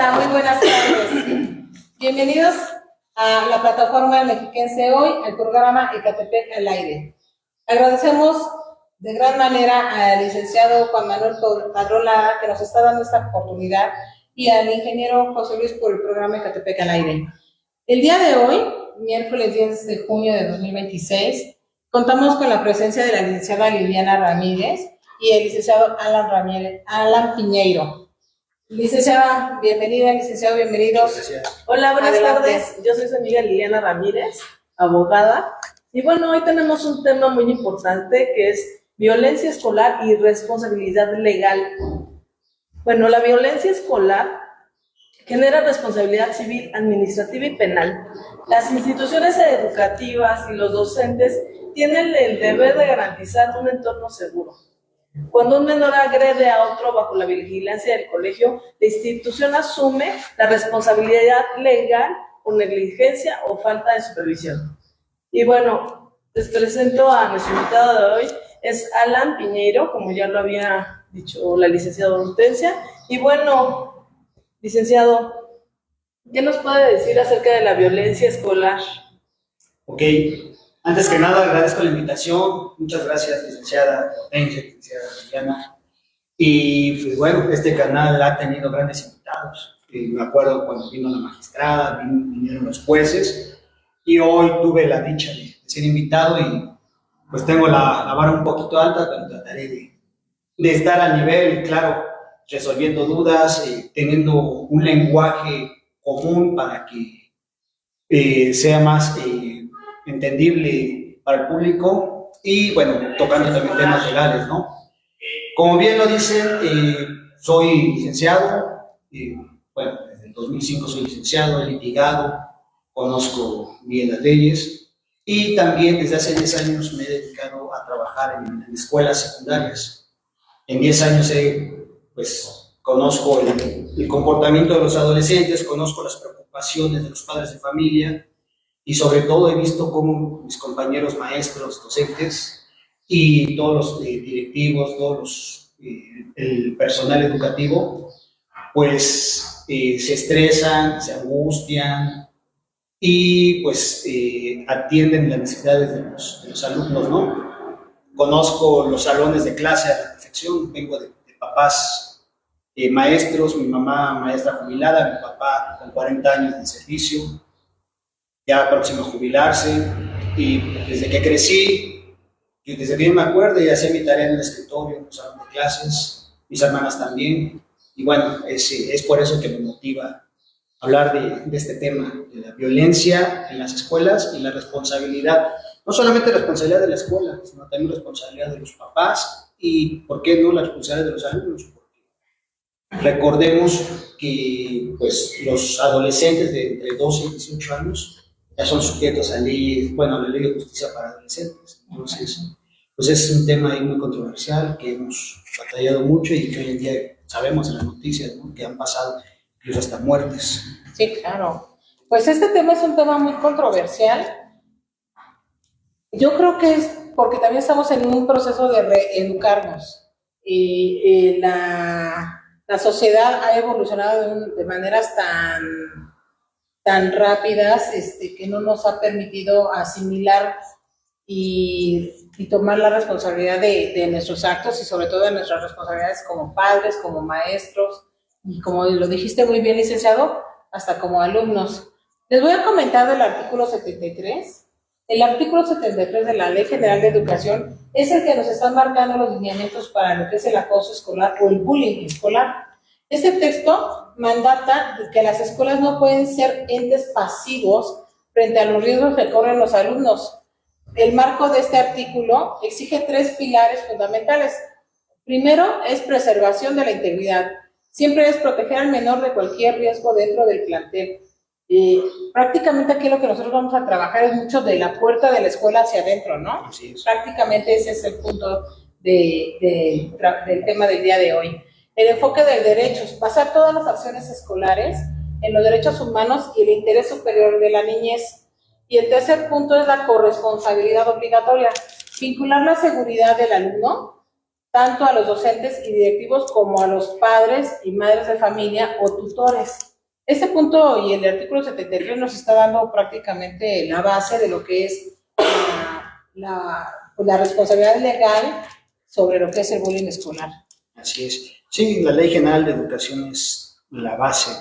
Hola, muy buenas tardes. Bienvenidos a la plataforma mexiquense hoy, al programa Ecatepec al aire. Agradecemos de gran manera al licenciado Juan Manuel Padrón Lara, que nos está dando esta oportunidad, y al ingeniero José Luis por el programa Ecatepec al aire. El día de hoy, miércoles 10 de junio de 2026, contamos con la presencia de la licenciada Liliana Ramírez y el licenciado Alan Piñeiro. Licenciada, bienvenida, licenciado, bienvenidos. Gracias. Hola, buenas tardes. Yo soy su amiga Liliana Ramírez, abogada. Y bueno, hoy tenemos un tema muy importante que es violencia escolar y responsabilidad legal. Bueno, la violencia escolar genera responsabilidad civil, administrativa y penal. Las instituciones educativas y los docentes tienen el deber de garantizar un entorno seguro. Cuando un menor agrede a otro bajo la vigilancia del colegio, la institución asume la responsabilidad legal por negligencia o falta de supervisión. Y bueno, les presento a nuestro invitado de hoy, es Alan Piñeiro, como ya lo había dicho la licenciada Hortensia. Y bueno, licenciado, ¿qué nos puede decir acerca de la violencia escolar? Ok, antes que nada agradezco la invitación, muchas gracias licenciada Hortensia, licenciada Liliana. Y pues bueno, este canal ha tenido grandes invitados. Me acuerdo cuando vino la magistrada, vinieron los jueces, y hoy tuve la dicha de ser invitado y pues tengo la vara un poquito alta, pero trataré de estar a nivel, claro, resolviendo dudas, teniendo un lenguaje común para que sea más entendible para el público y bueno, tocando también temas legales, ¿no? Como bien lo dicen, soy licenciado, bueno, desde el 2005 soy licenciado, he litigado, conozco bien las leyes y también desde hace 10 años me he dedicado a trabajar en escuelas secundarias. En 10 años pues, conozco el comportamiento de los adolescentes, conozco las preocupaciones de los padres de familia y sobre todo he visto cómo mis compañeros maestros, docentes y todos los directivos, el personal educativo, pues se estresan, se angustian y pues atienden las necesidades de los alumnos, ¿no? Conozco los salones de clase a la perfección, vengo de papás maestros, mi mamá maestra jubilada, mi papá con 40 años de servicio, ya próximo a jubilarse, y desde que crecí, y desde que yo me acuerdo, ya hacía mi tarea en el escritorio, en los salones de clases, mis hermanas también, y bueno, es por eso que me motiva hablar de este tema, de la violencia en las escuelas y la responsabilidad, no solamente responsabilidad de la escuela, sino también responsabilidad de los papás y, ¿por qué no, la responsabilidad de los alumnos? Porque recordemos que pues, los adolescentes de entre 12 y 18 años ya son sujetos a leyes, bueno, a la ley de justicia para adolescentes. Entonces, pues es un tema ahí muy controversial que hemos batallado mucho y que hoy en día sabemos en las noticias, ¿no?, que han pasado incluso hasta muertes. Sí, claro. Pues este tema es un tema muy controversial. Yo creo que es porque también estamos en un proceso de reeducarnos. La sociedad ha evolucionado de maneras tan rápidas que no nos ha permitido asimilar y tomar la responsabilidad de nuestros actos y sobre todo de nuestras responsabilidades como padres, como maestros y como lo dijiste muy bien, licenciado, hasta como alumnos. Les voy a comentar del artículo 73. El artículo 73 de la Ley General de Educación es el que nos está marcando los lineamientos para lo que es el acoso escolar o el bullying escolar. Este texto mandata que las escuelas no pueden ser entes pasivos frente a los riesgos que corren los alumnos. El marco de este artículo exige 3 pilares fundamentales. Primero es preservación de la integridad. Siempre es proteger al menor de cualquier riesgo dentro del plantel. Prácticamente aquí lo que nosotros vamos a trabajar es mucho de la puerta de la escuela hacia adentro, ¿no? Así es. Prácticamente ese es el punto del tema del día de hoy. El enfoque de derechos, basar todas las acciones escolares en los derechos humanos y el interés superior de la niñez. Y el tercer punto es la corresponsabilidad obligatoria, vincular la seguridad del alumno tanto a los docentes y directivos como a los padres y madres de familia o tutores. Este punto y el artículo 73 nos está dando prácticamente la base de lo que es la responsabilidad legal sobre lo que es el bullying escolar. Así es. Sí, la Ley General de Educación es la base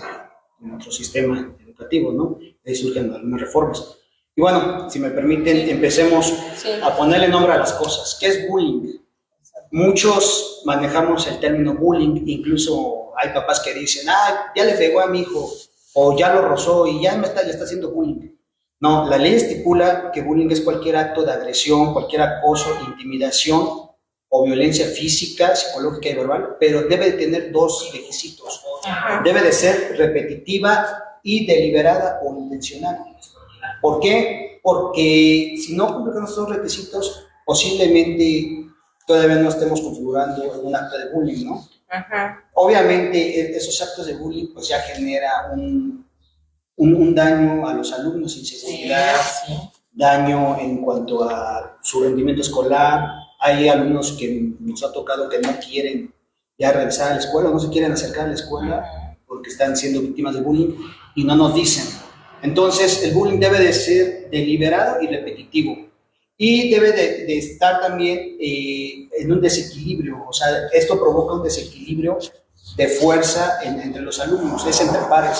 de nuestro sistema educativo, ¿no? Ahí surgen algunas reformas. Y bueno, si me permiten, empecemos a ponerle nombre a las cosas. ¿Qué es bullying? Muchos manejamos el término bullying, incluso hay papás que dicen, ya le pegó a mi hijo, o ya lo rozó y ya le está haciendo bullying. No, la ley estipula que bullying es cualquier acto de agresión, cualquier acoso, intimidación o violencia física, psicológica y verbal, pero debe de tener dos requisitos. Debe de ser repetitiva y deliberada o intencional. ¿Por qué? Porque si no cumple con estos requisitos, posiblemente todavía no estemos configurando un acto de bullying, ¿no? Obviamente, esos actos de bullying pues ya genera un daño a los alumnos, inseguridad, daño en cuanto a su rendimiento escolar. Hay alumnos que nos ha tocado que no quieren ya regresar a la escuela, no se quieren acercar a la escuela porque están siendo víctimas de bullying y no nos dicen. Entonces, el bullying debe de ser deliberado y repetitivo. Y debe de estar también en un desequilibrio, o sea, esto provoca un desequilibrio de fuerza entre los alumnos, es entre pares,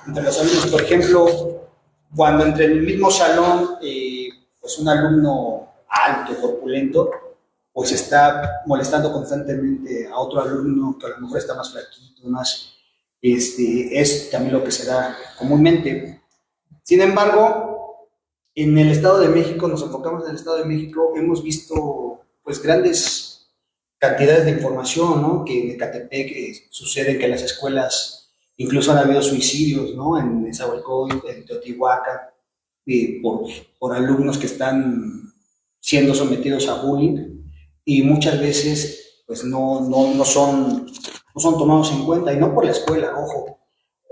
entre los alumnos. Por ejemplo, cuando entre el mismo salón, pues un alumno alto, corpulento, pues está molestando constantemente a otro alumno que a lo mejor está más flaquito, más, es también lo que se da comúnmente. Sin embargo, en el Estado de México, nos enfocamos en el Estado de México, hemos visto pues grandes cantidades de información, ¿no? Que en Ecatepec sucede que en las escuelas incluso han habido suicidios, ¿no? En Nezahualcóyotl, en Teotihuacán, por alumnos que están siendo sometidos a bullying y muchas veces pues no son tomados en cuenta, y no por la escuela, ojo.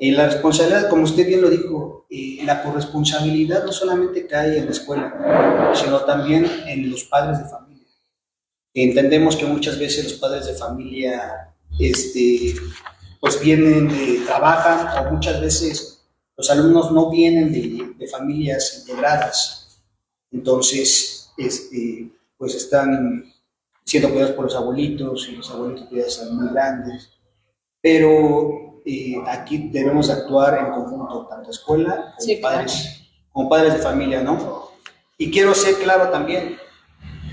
La responsabilidad, como usted bien lo dijo, la corresponsabilidad no solamente cae en la escuela, sino también en los padres de familia. Entendemos que muchas veces los padres de familia pues trabajan, o muchas veces los alumnos no vienen de familias integradas. Entonces, pues están siendo cuidados por los abuelitos, y los abuelitos ya están muy grandes. Pero aquí debemos actuar en conjunto, tanto escuela como padres de familia, ¿no? Y quiero ser claro también,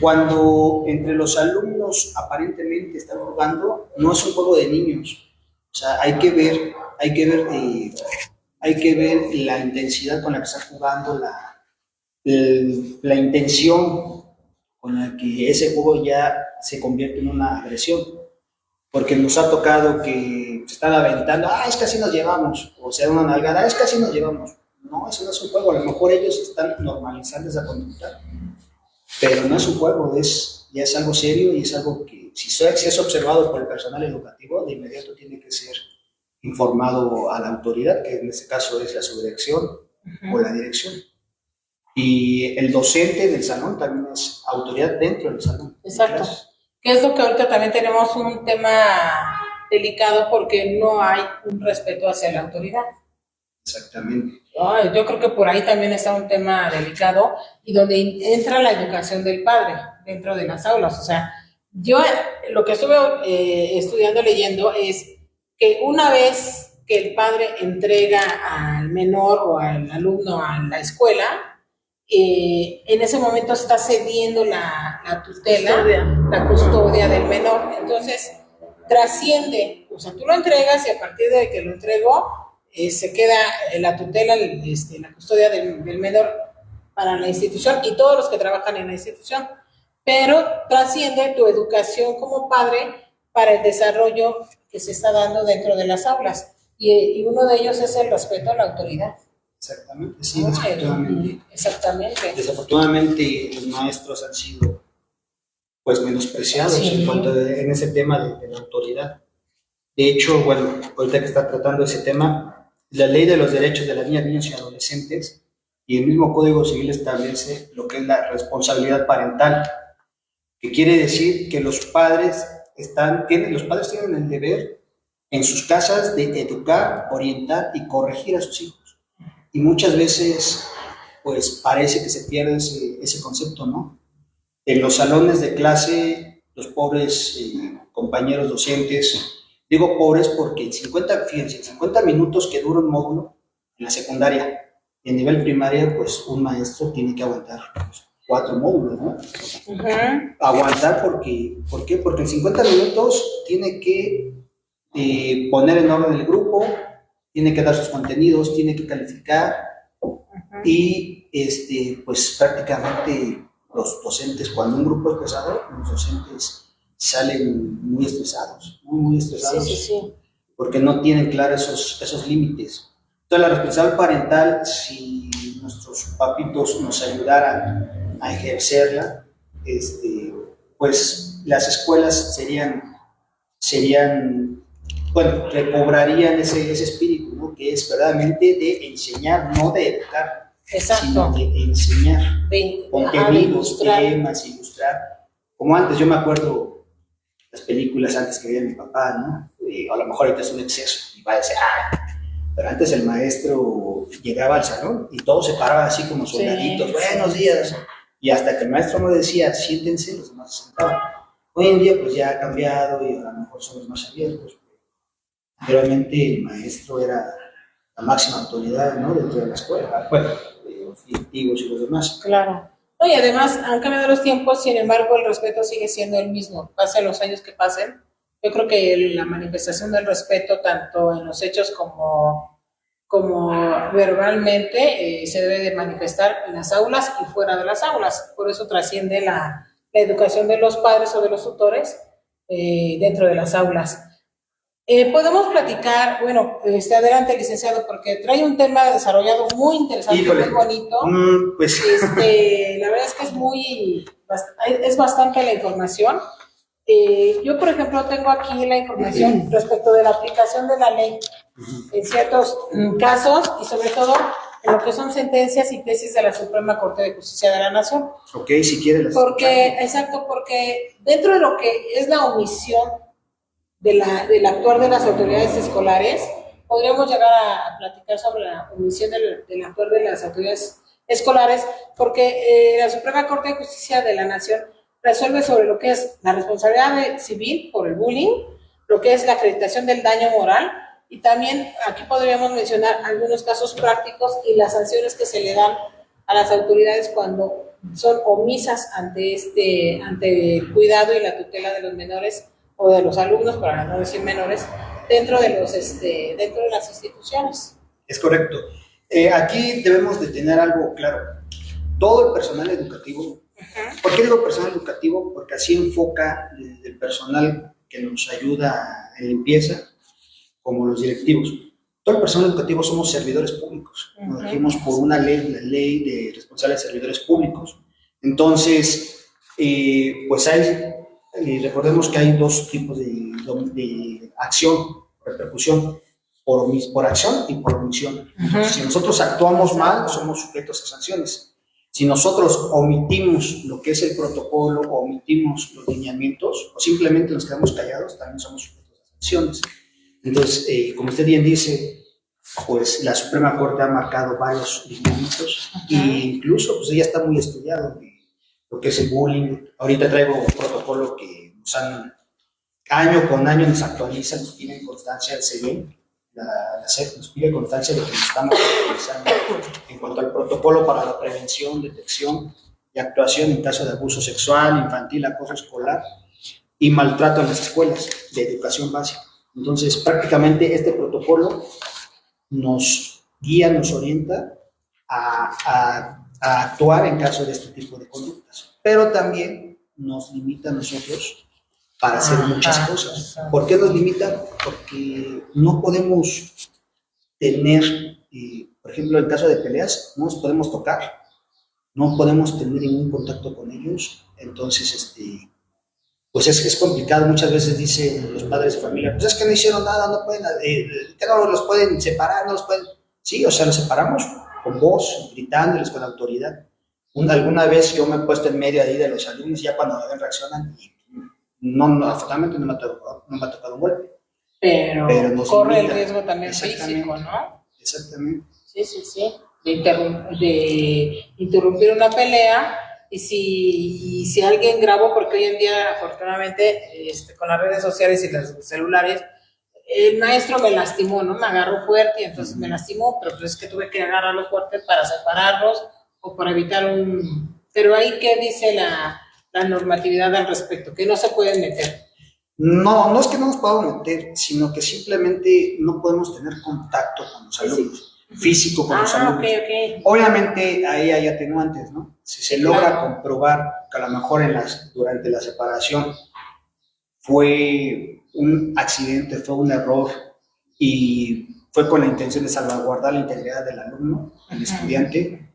cuando entre los alumnos aparentemente están jugando, no es un juego de niños. O sea, hay que ver la intensidad con la que están jugando, la intención con la que ese juego ya se convierte en una agresión. Porque nos ha tocado que se están aventando, es que así nos llevamos, o sea, una nalgada, es que así nos llevamos. No, eso no es un juego, a lo mejor ellos están normalizando esa conducta, pero no es un juego, ya es algo serio, y es algo que si es observado por el personal educativo, de inmediato tiene que ser informado a la autoridad, que en este caso es la subdirección o la dirección. Y el docente del salón también es autoridad dentro del salón. Exacto. Que es lo que ahorita también tenemos un tema delicado, porque no hay un respeto hacia la autoridad. Exactamente. Yo creo que por ahí también está un tema delicado, y donde entra la educación del padre dentro de las aulas. O sea, yo lo que estuve estudiando, leyendo, es que una vez que el padre entrega al menor o al alumno a la escuela, en ese momento está cediendo la tutela, la custodia del menor. Entonces trasciende, o sea, tú lo entregas, y a partir de que lo entregó, se queda la tutela, la custodia del menor para la institución y todos los que trabajan en la institución, pero trasciende tu educación como padre para el desarrollo que se está dando dentro de las aulas, y uno de ellos es el respeto a la autoridad. Exactamente, sí, desafortunadamente. Exactamente. Desafortunadamente los maestros han sido pues menospreciados en ese tema de la autoridad. De hecho, bueno, ahorita que está tratando ese tema, la Ley de los Derechos de las Niñas, Niños y Adolescentes y el mismo Código Civil establece lo que es la responsabilidad parental, que quiere decir que los padres tienen el deber en sus casas de educar, orientar y corregir a sus hijos. Y muchas veces, pues parece que se pierde ese concepto, ¿no? En los salones de clase, los pobres compañeros docentes, digo pobres porque fíjense, en 50 minutos que dura un módulo en la secundaria, y en nivel primaria, pues un maestro tiene que aguantar 4 módulos, ¿no? Aguantar ¿por qué? Porque en 50 minutos tiene que poner en orden el grupo, tiene que dar sus contenidos, tiene que calificar y pues prácticamente los docentes, cuando un grupo es pesado, los docentes salen muy estresados, muy estresados, porque no tienen claros esos límites. Entonces la responsabilidad parental, si nuestros papitos nos ayudaran a ejercerla, pues las escuelas bueno, recobrarían ese espíritu, ¿no? Que es verdaderamente de enseñar, no de educar, sino de enseñar contenidos, temas, ilustrar. Como antes, yo me acuerdo las películas antes que veía mi papá, ¿no? A lo mejor ahorita es un exceso y va a decir, pero antes el maestro llegaba al salón y todos se paraban así como soldaditos, buenos días, y hasta que el maestro no decía, siéntense, los demás se sentaban. Hoy en día pues ya ha cambiado y a lo mejor somos más abiertos. Realmente el maestro era la máxima autoridad, ¿no? Dentro de la escuela, bueno, los directivos y los demás. Claro. No, y además han cambiado los tiempos, sin embargo el respeto sigue siendo el mismo, pasen los años que pasen. Yo creo que la manifestación del respeto, tanto en los hechos como verbalmente, se debe de manifestar en las aulas y fuera de las aulas. Por eso trasciende la educación de los padres o de los tutores dentro de las aulas. Podemos platicar, bueno, adelante, licenciado, porque trae un tema desarrollado muy interesante, muy bonito. Pues. La verdad es que es bastante la información. Yo, por ejemplo, tengo aquí la información respecto de la aplicación de la ley en ciertos casos y sobre todo en lo que son sentencias y tesis de la Suprema Corte de Justicia de la Nación. Ok, si quiere. Porque dentro de lo que es la omisión del actuar de las autoridades escolares, podríamos llegar a platicar sobre la omisión del actuar de las autoridades escolares, porque la Suprema Corte de Justicia de la Nación resuelve sobre lo que es la responsabilidad civil por el bullying, lo que es la acreditación del daño moral, y también aquí podríamos mencionar algunos casos prácticos y las sanciones que se le dan a las autoridades cuando son omisas ante el cuidado y la tutela de los menores o de los alumnos, para no decir menores, dentro de las instituciones. Es correcto. Aquí debemos de tener algo claro. Todo el personal educativo, ¿por qué digo personal educativo? Porque así enfoca el personal que nos ayuda en limpieza, como los directivos. Todo el personal educativo somos servidores públicos. Nos regimos por una ley, la ley de responsables servidores públicos. Entonces, pues recordemos que hay dos tipos de acción, repercusión, por acción y por omisión. Entonces, si nosotros actuamos mal, somos sujetos a sanciones. Si nosotros omitimos lo que es el protocolo, o omitimos los lineamientos, o simplemente nos quedamos callados, también somos sujetos a sanciones. Entonces, como usted bien dice, pues la Suprema Corte ha marcado varios lineamientos, e incluso pues ya está muy estudiado lo que es el bullying. Ahorita traigo un protocolo que año con año nos actualiza, nos piden constancia del CEBEN, la SEP nos pide constancia de que nos estamos actualizando en cuanto al protocolo para la prevención, detección y actuación en caso de abuso sexual, infantil, acoso escolar y maltrato en las escuelas de educación básica. Entonces, prácticamente este protocolo nos guía, nos orienta a actuar en caso de este tipo de conductas, pero también nos limita a nosotros para hacer muchas cosas. ¿Por qué nos limita? Porque no podemos tener, por ejemplo, en caso de peleas, no nos podemos tocar, no podemos tener ningún contacto con ellos. Entonces, pues es complicado. Muchas veces dicen los padres de familia, pues es que no hicieron nada, no pueden, que no los pueden separar, no los pueden. Sí, o sea, los separamos con voz, gritándoles con autoridad. Alguna vez yo me he puesto en medio ahí de los alumnos, ya cuando ven reaccionan, y afortunadamente no me ha tocado un golpe. pero nos corre el limita. riesgo también Exactamente. físico, ¿no? Exactamente. Sí, de interrumpir una pelea y si alguien grabó, porque hoy en día afortunadamente con las redes sociales y los celulares, el maestro me lastimó, ¿no? Me agarró fuerte y entonces me lastimó, pero pues es que tuve que agarrarlo fuerte para separarlos o para evitar un... Pero ahí, ¿qué dice la normatividad al respecto? Que no se pueden meter. No, no es que no nos podamos meter, sino que simplemente no podemos tener contacto con los alumnos, físico con los alumnos. Ok. Obviamente ahí hay atenuantes, ¿no? Si se logra Claro. comprobar que a lo mejor durante la separación fue un accidente, fue un error y fue con la intención de salvaguardar la integridad del alumno, el estudiante,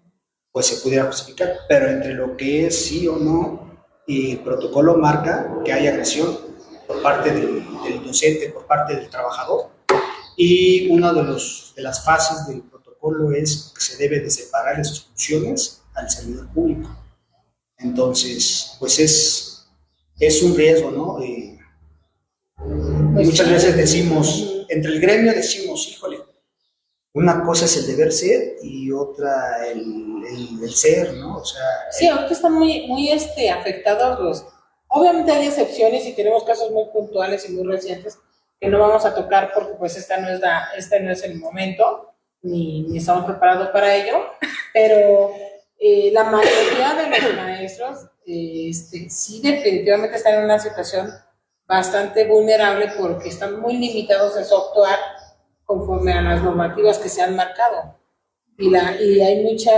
pues se pudiera justificar, pero entre lo que es sí o no, el protocolo marca que hay agresión por parte del docente, por parte del trabajador, y una de las fases del protocolo es que se debe de separar de sus funciones al servidor público. Entonces, pues es un riesgo, ¿no? Pues muchas sí. veces decimos, entre el gremio decimos, híjole, una cosa es el deber ser y otra el ser, ¿no? O sea, Sí, ahorita están muy afectados los... Obviamente hay excepciones y tenemos casos muy puntuales y muy recientes que no vamos a tocar porque pues este no es el momento, ni estamos preparados para ello, pero la mayoría de los maestros sí definitivamente están en una situación bastante vulnerable porque están muy limitados en su actuar conforme a las normativas que se han marcado. Y hay mucha...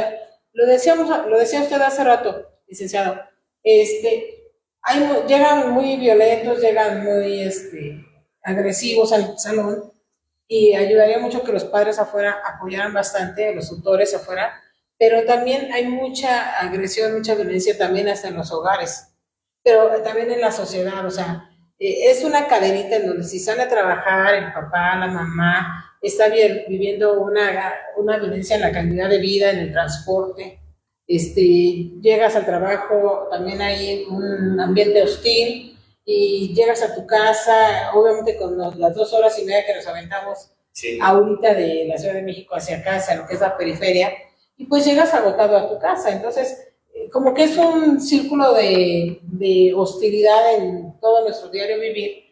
Lo decía usted hace rato, licenciado, llegan muy violentos, llegan muy agresivos al salón y ayudaría mucho que los padres afuera apoyaran bastante, los tutores afuera, pero también hay mucha agresión, mucha violencia también hasta en los hogares, pero también en la sociedad, o sea, es una cadenita en donde si sale a trabajar el papá, la mamá, está viviendo una violencia en la calidad de vida, en el transporte, llegas al trabajo, también hay un ambiente hostil y llegas a tu casa, obviamente con las 2 horas y media que nos aventamos sí. ahorita de la Ciudad de México hacia acá, hacia lo que es la periferia, y pues llegas agotado a tu casa, entonces como que es un círculo de hostilidad en todo nuestro diario vivir,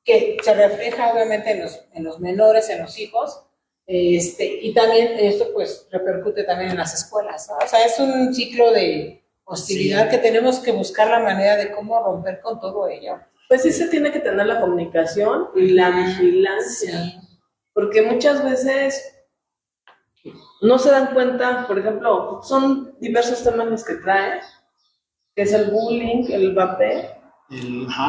que se refleja obviamente en los menores, en los hijos, y también esto pues repercute también en las escuelas, ¿no? O sea, es un ciclo de hostilidad que tenemos que buscar la manera de cómo romper con todo ello. Pues sí se tiene que tener la comunicación y la vigilancia, porque muchas veces no se dan cuenta, por ejemplo, son diversos temas los que trae, que es el bullying, el vapeo,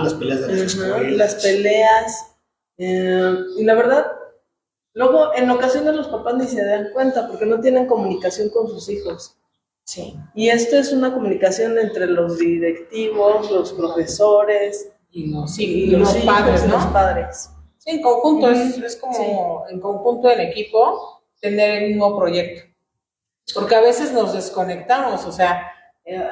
las peleas de las escuelas. las peleas, y la verdad, luego en ocasiones los papás ni se dan cuenta porque no tienen comunicación con sus hijos. Sí. Y esto es una comunicación entre los directivos, los profesores y los hijos, padres, ¿no? Los padres. Sí, en conjunto, es como en conjunto el equipo tener el mismo proyecto. Porque a veces nos desconectamos, o sea,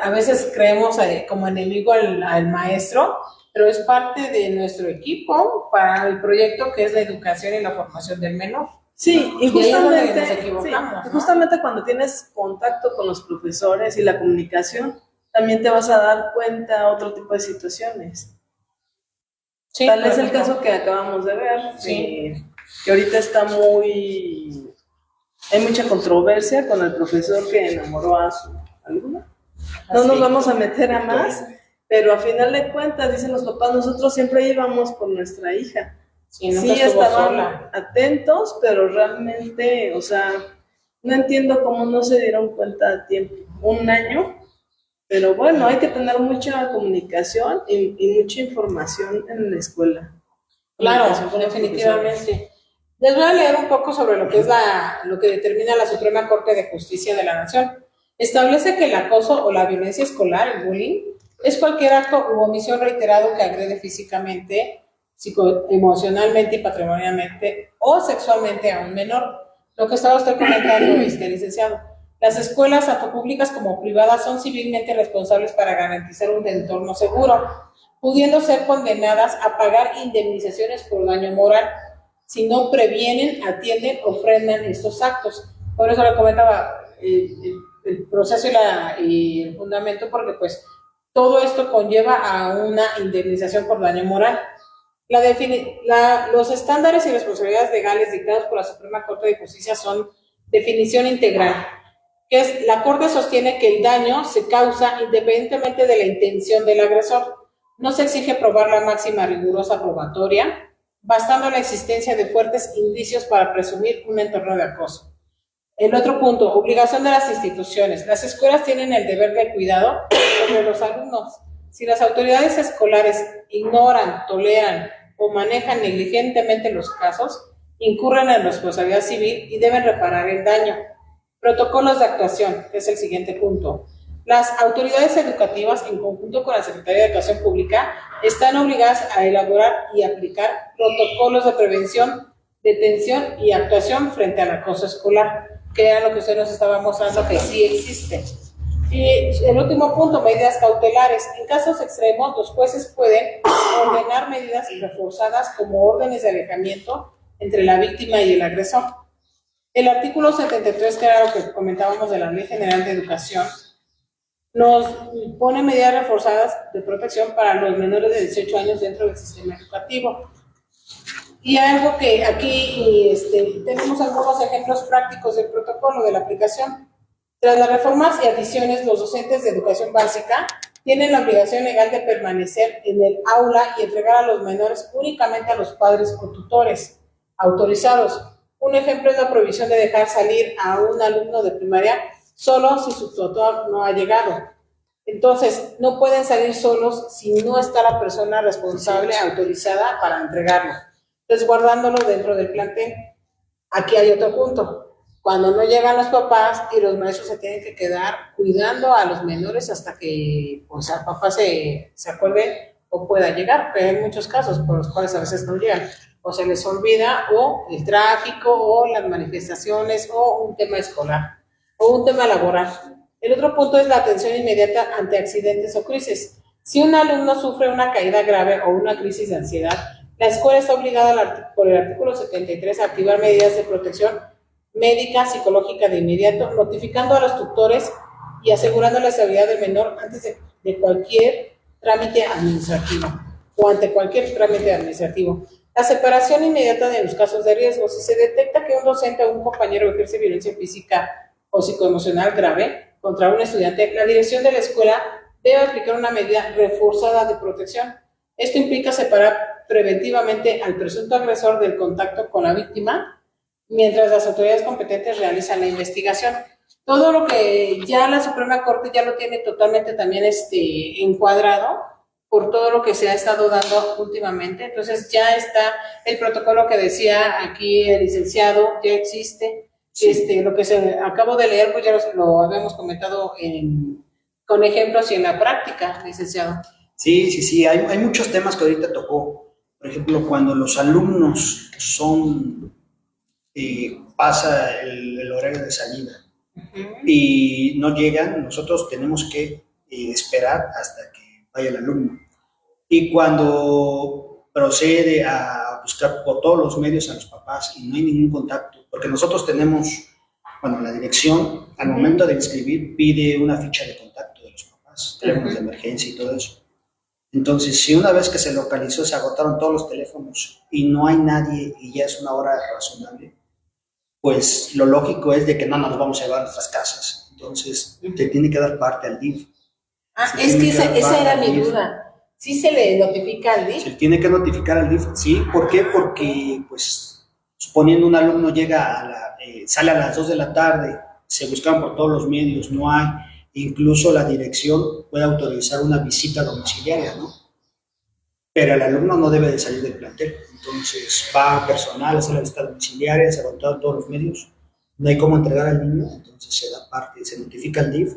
a veces creemos como enemigo al maestro, pero es parte de nuestro equipo para el proyecto que es la educación y la formación del menor. Sí, y justamente nos equivocamos, ¿no? Justamente cuando tienes contacto con los profesores y la comunicación, también te vas a dar cuenta de otro tipo de situaciones. Sí, tal es el caso que acabamos de ver, sí. Que ahorita está hay mucha controversia con el profesor que enamoró a su alumna. No nos vamos a meter a más, pero a final de cuentas, dicen los papás, nosotros siempre íbamos por nuestra hija. Sí, estaban atentos, pero realmente, o sea, no entiendo cómo no se dieron cuenta a tiempo. 1 año, pero bueno, hay que tener mucha comunicación y mucha información en la escuela. Claro, definitivamente. Les voy a leer un poco sobre lo que es lo que determina la Suprema Corte de Justicia de la Nación. Establece que el acoso o la violencia escolar, el bullying, es cualquier acto u omisión reiterado que agrede físicamente, emocionalmente y patrimonialmente o sexualmente a un menor. Lo que estaba usted comentando, licenciado. Las escuelas, tanto públicas como privadas, son civilmente responsables para garantizar un entorno seguro, pudiendo ser condenadas a pagar indemnizaciones por daño moral. si no previenen, atienden o frenan estos actos. Por eso le comentaba el proceso y el fundamento, porque pues todo esto conlleva a una indemnización por daño moral. Los estándares y responsabilidades legales dictados por la Suprema Corte de Justicia son definición integral, que es: la Corte sostiene que el daño se causa independientemente de la intención del agresor. No se exige probar la máxima rigurosa probatoria, bastando la existencia de fuertes indicios para presumir un entorno de acoso. El otro punto, obligación de las instituciones. Las escuelas tienen el deber de cuidado sobre los alumnos. Si las autoridades escolares ignoran, toleran o manejan negligentemente los casos, incurren en responsabilidad civil y deben reparar el daño. Protocolos de actuación, que es el siguiente punto. Las autoridades educativas, en conjunto con la Secretaría de Educación Pública, están obligadas a elaborar y aplicar protocolos de prevención, detención y actuación frente al acoso escolar, que era lo que usted nos estaba mostrando que sí existe. Y el último punto, medidas cautelares. En casos extremos, los jueces pueden ordenar medidas reforzadas como órdenes de alejamiento entre la víctima y el agresor. El artículo 73, que era lo que comentábamos de la Ley General de Educación, nos pone medidas reforzadas de protección para los menores de 18 años dentro del sistema educativo. Y algo que aquí tenemos algunos ejemplos prácticos del protocolo de la aplicación. Tras las reformas y adiciones, los docentes de educación básica tienen la obligación legal de permanecer en el aula y entregar a los menores únicamente a los padres o tutores autorizados. Un ejemplo es la prohibición de dejar salir a un alumno de primaria solo si su tutor no ha llegado. Entonces, no pueden salir solos si no está la persona responsable autorizada para entregarlo, resguardándolo dentro del plantel. Aquí hay otro punto. Cuando no llegan los papás y los maestros se tienen que quedar cuidando a los menores hasta que pues, el papá se acuerde o pueda llegar, pero hay muchos casos por los cuales a veces no llegan, o se les olvida, o el tráfico, o las manifestaciones, o un tema escolar, o un tema laboral. El otro punto es la atención inmediata ante accidentes o crisis. Si un alumno sufre una caída grave o una crisis de ansiedad, la escuela está obligada por el artículo 73 a activar medidas de protección médica, psicológica de inmediato, notificando a los tutores y asegurando la estabilidad del menor antes de cualquier trámite administrativo o ante cualquier trámite administrativo. La separación inmediata de los casos de riesgo. Si se detecta que un docente o un compañero ejerce violencia física o psicoemocional grave contra un estudiante, la dirección de la escuela debe aplicar una medida reforzada de protección. Esto implica separar preventivamente al presunto agresor del contacto con la víctima mientras las autoridades competentes realizan la investigación. Todo lo que ya la Suprema Corte ya lo tiene totalmente también encuadrado por todo lo que se ha estado dando últimamente. Entonces ya está el protocolo que decía aquí el licenciado, ya existe. Sí. Lo que acabo de leer, pues ya lo habíamos comentado con ejemplos y en la práctica, licenciado. Sí, hay muchos temas que ahorita tocó. Por ejemplo, cuando los alumnos pasa el horario de salida y no llegan, nosotros tenemos que esperar hasta que vaya el alumno. Y cuando procede a buscar por todos los medios a los papás y no hay ningún contacto, porque nosotros tenemos, la dirección al momento de inscribir pide una ficha de contacto de los papás, teléfonos de emergencia y todo eso. Entonces, si una vez que se localizó, se agotaron todos los teléfonos y no hay nadie y ya es una hora razonable, pues lo lógico es de que no nos vamos a llevar a nuestras casas. Entonces, te tiene que dar parte al DIF. Es que esa era mi duda. ¿Sí se le notifica al DIF? Se tiene que notificar al DIF, sí. ¿Por qué? Porque, pues, suponiendo un alumno llega sale a las 2 de la tarde, se buscan por todos los medios, no hay, incluso la dirección puede autorizar una visita domiciliaria, ¿no? Pero el alumno no debe de salir del plantel. Entonces va personal, hace la visita domiciliaria, se agotan todos los medios, no hay cómo entregar al niño, entonces se da parte, se notifica al DIF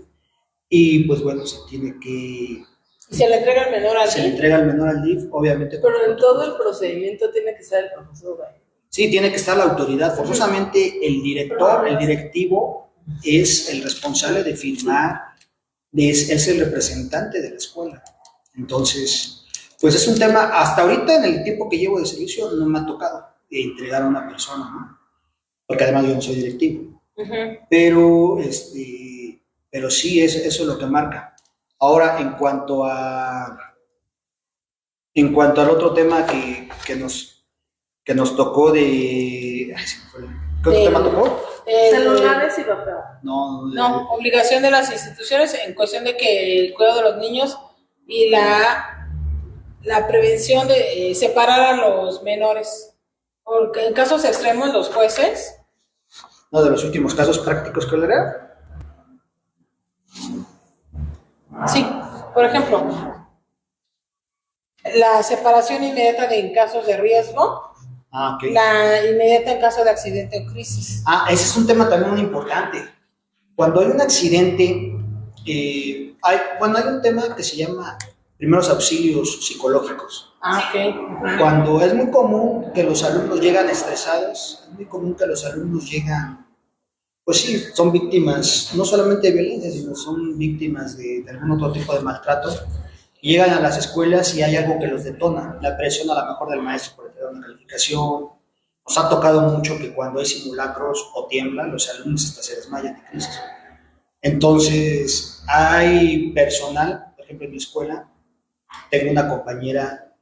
y pues se tiene que... ¿Y se le entrega al menor al DIF? Se le entrega al menor al DIF, obviamente. Pero en todo el procedimiento tiene que estar el profesor ahí. Sí, tiene que estar la autoridad, forzosamente el director, el directivo es el responsable de firmar, es el representante de la escuela. Entonces... pues es un tema, hasta ahorita en el tiempo que llevo de servicio no me ha tocado, entregar a una persona, ¿no? Porque además yo no soy directivo. Ujú. Pero sí, eso es lo que marca. Ahora, en cuanto al otro tema que nos tocó de... Ay, se me fue. ¿Qué otro tema tocó? Celulares y papel. No, obligación de las instituciones en cuestión de que el cuidado de los niños y la prevención de separar a los menores. Porque en casos extremos los jueces, Uno de los últimos casos prácticos que era. sí, por ejemplo, la separación inmediata en casos de riesgo, Ah, ok. la inmediata en caso de accidente o crisis. Ah, ese es un tema también muy importante. Cuando hay un accidente, hay un tema que se llama primeros auxilios psicológicos. Ah, ok. Cuando es muy común que los alumnos llegan estresados, es muy común que los alumnos llegan, pues sí, son víctimas no solamente de violencia, sino son víctimas de algún otro tipo de maltrato. Llegan a las escuelas y hay algo que los detona, la presión a lo mejor del maestro por entregar una calificación. Nos ha tocado mucho que cuando hay simulacros o tiemblan, los alumnos hasta se desmayan de crisis. Entonces, hay personal, por ejemplo en mi escuela, tengo una compañera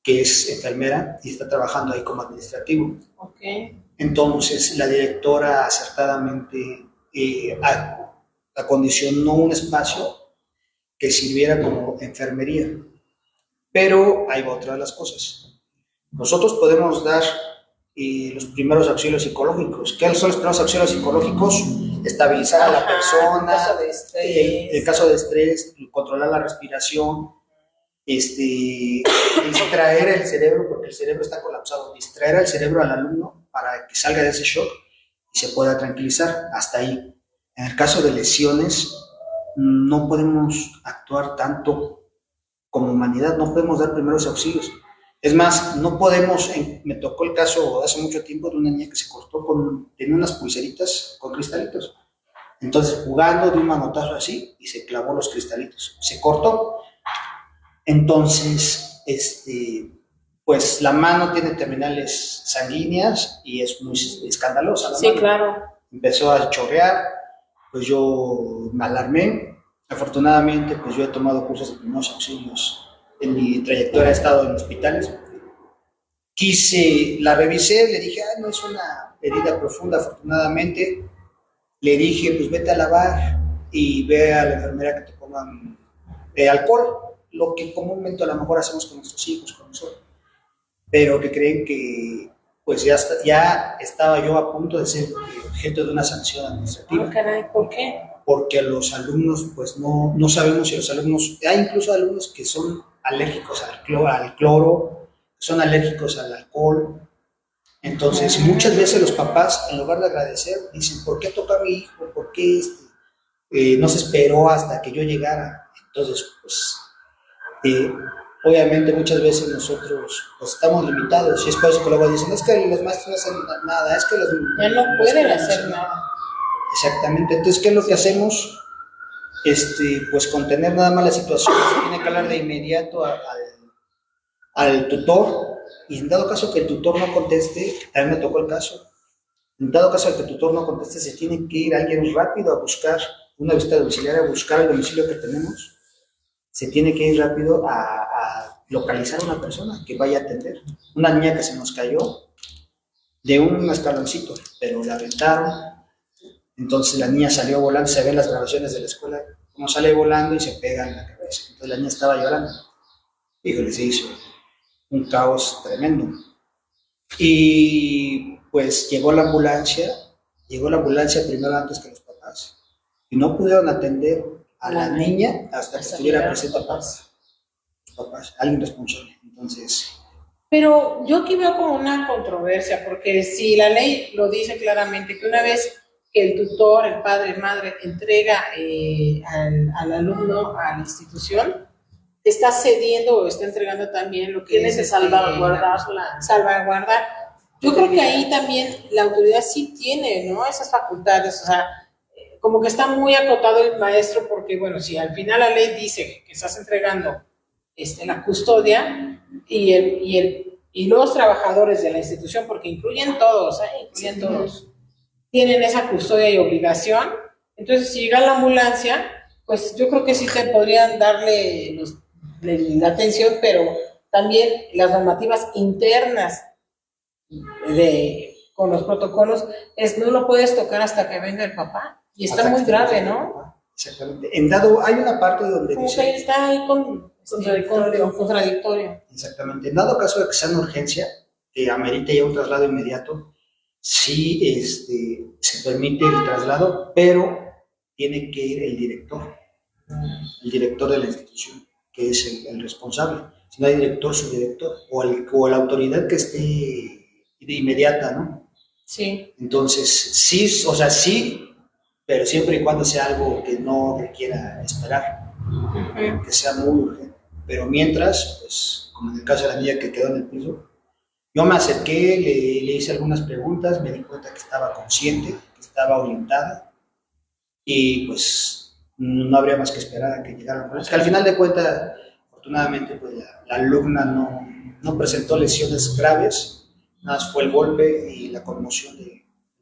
que es enfermera y está trabajando ahí como administrativo. Okay. Entonces, la directora acertadamente acondicionó un espacio que sirviera como enfermería. Pero hay otra de las cosas. Nosotros podemos dar los primeros auxilios psicológicos. ¿Qué son los primeros auxilios psicológicos? Estabilizar a la persona, el caso de estrés, controlar la respiración, distraer el cerebro, porque el cerebro está colapsado, distraer al cerebro al alumno para que salga de ese shock y se pueda tranquilizar. Hasta ahí. En el caso de lesiones, no podemos actuar tanto como humanidad, no podemos dar primeros auxilios. Es más, no podemos, me tocó el caso hace mucho tiempo de una niña que se cortó tenía unas pulseritas con cristalitos. Entonces, jugando de un manotazo así, y se clavó los cristalitos. Se cortó. Entonces, pues la mano tiene terminales sanguíneas y es muy escandalosa. Sí, mano. Claro. Empezó a chorrear, pues yo me alarmé. Afortunadamente, pues yo he tomado cursos de primeros auxilios. En mi trayectoria he estado en hospitales. La revisé, le dije, no es una herida profunda, afortunadamente. Le dije, pues vete a lavar y ve a la enfermera que te pongan alcohol, lo que comúnmente a lo mejor hacemos con nuestros hijos, con nosotros. Pero que creen que pues ya estaba yo a punto de ser objeto de una sanción administrativa. Oh, caray, ¿por qué? Porque los alumnos, pues no sabemos si los alumnos, hay incluso alumnos que son alérgicos al cloro, son alérgicos al alcohol. Entonces, muchas veces los papás, en lugar de agradecer, dicen, ¿por qué toca a mi hijo? ¿Por qué no se esperó hasta que yo llegara? Entonces, pues, obviamente muchas veces nosotros pues, estamos limitados, y es por eso que luego dicen, es que los maestros no hacen nada, es que ya no pueden hacer nada. Exactamente, entonces, ¿qué es lo que hacemos? Pues contener nada más la situación, se tiene que hablar de inmediato al tutor, y en dado caso que el tutor no conteste, a mí me tocó el caso, en dado caso que el tutor no conteste, se tiene que ir alguien rápido a buscar una visita domiciliaria, a buscar el domicilio que tenemos, se tiene que ir rápido a localizar a una persona que vaya a atender. Una niña que se nos cayó de un escaloncito, pero la aventaron. Entonces la niña salió volando, se ven las grabaciones de la escuela, como sale volando y se pega en la cabeza. Entonces la niña estaba llorando. Híjole, se hizo un caos tremendo. Y pues llegó la ambulancia primero antes que los papás. Y no pudieron atender a la niña hasta que estuviera presente los papás, alguien responsable. Entonces... Pero yo aquí veo como una controversia, porque si la ley lo dice claramente, que una vez que el tutor, el padre, madre, entrega al alumno a la institución, está cediendo o está entregando también lo que tiene que salvaguardar. Salvaguardar. Yo creo que ahí también la autoridad sí tiene, ¿no? Esas facultades, o sea, como que está muy acotado el maestro, porque, bueno, si al final la ley dice que estás entregando la custodia y y los trabajadores de la institución, porque incluyen todos, tienen esa custodia y obligación. Entonces, si llega la ambulancia, pues yo creo que sí te podrían darle la atención, pero también las normativas internas con los protocolos no lo puedes tocar hasta que venga el papá. Y está muy grave, ¿no? Exactamente. Hay una parte donde como dice... que está ahí contradictorio. Exactamente. En dado caso de que sea una urgencia, que amerite ya un traslado inmediato, sí se permite el traslado, pero tiene que ir el director de la institución, que es el responsable. Si no hay director, subdirector, o la autoridad que esté de inmediata, ¿no? Sí. Entonces, sí, o sea, sí, pero siempre y cuando sea algo que no requiera esperar, que sea muy urgente. Pero mientras, pues, como en el caso de la niña que quedó en el piso, yo me acerqué, le hice algunas preguntas, me di cuenta que estaba consciente, que estaba orientada, y pues no habría más que esperar a que llegaran. Es que al final de cuentas, afortunadamente, pues la alumna no presentó lesiones graves, nada más fue el golpe y la conmoción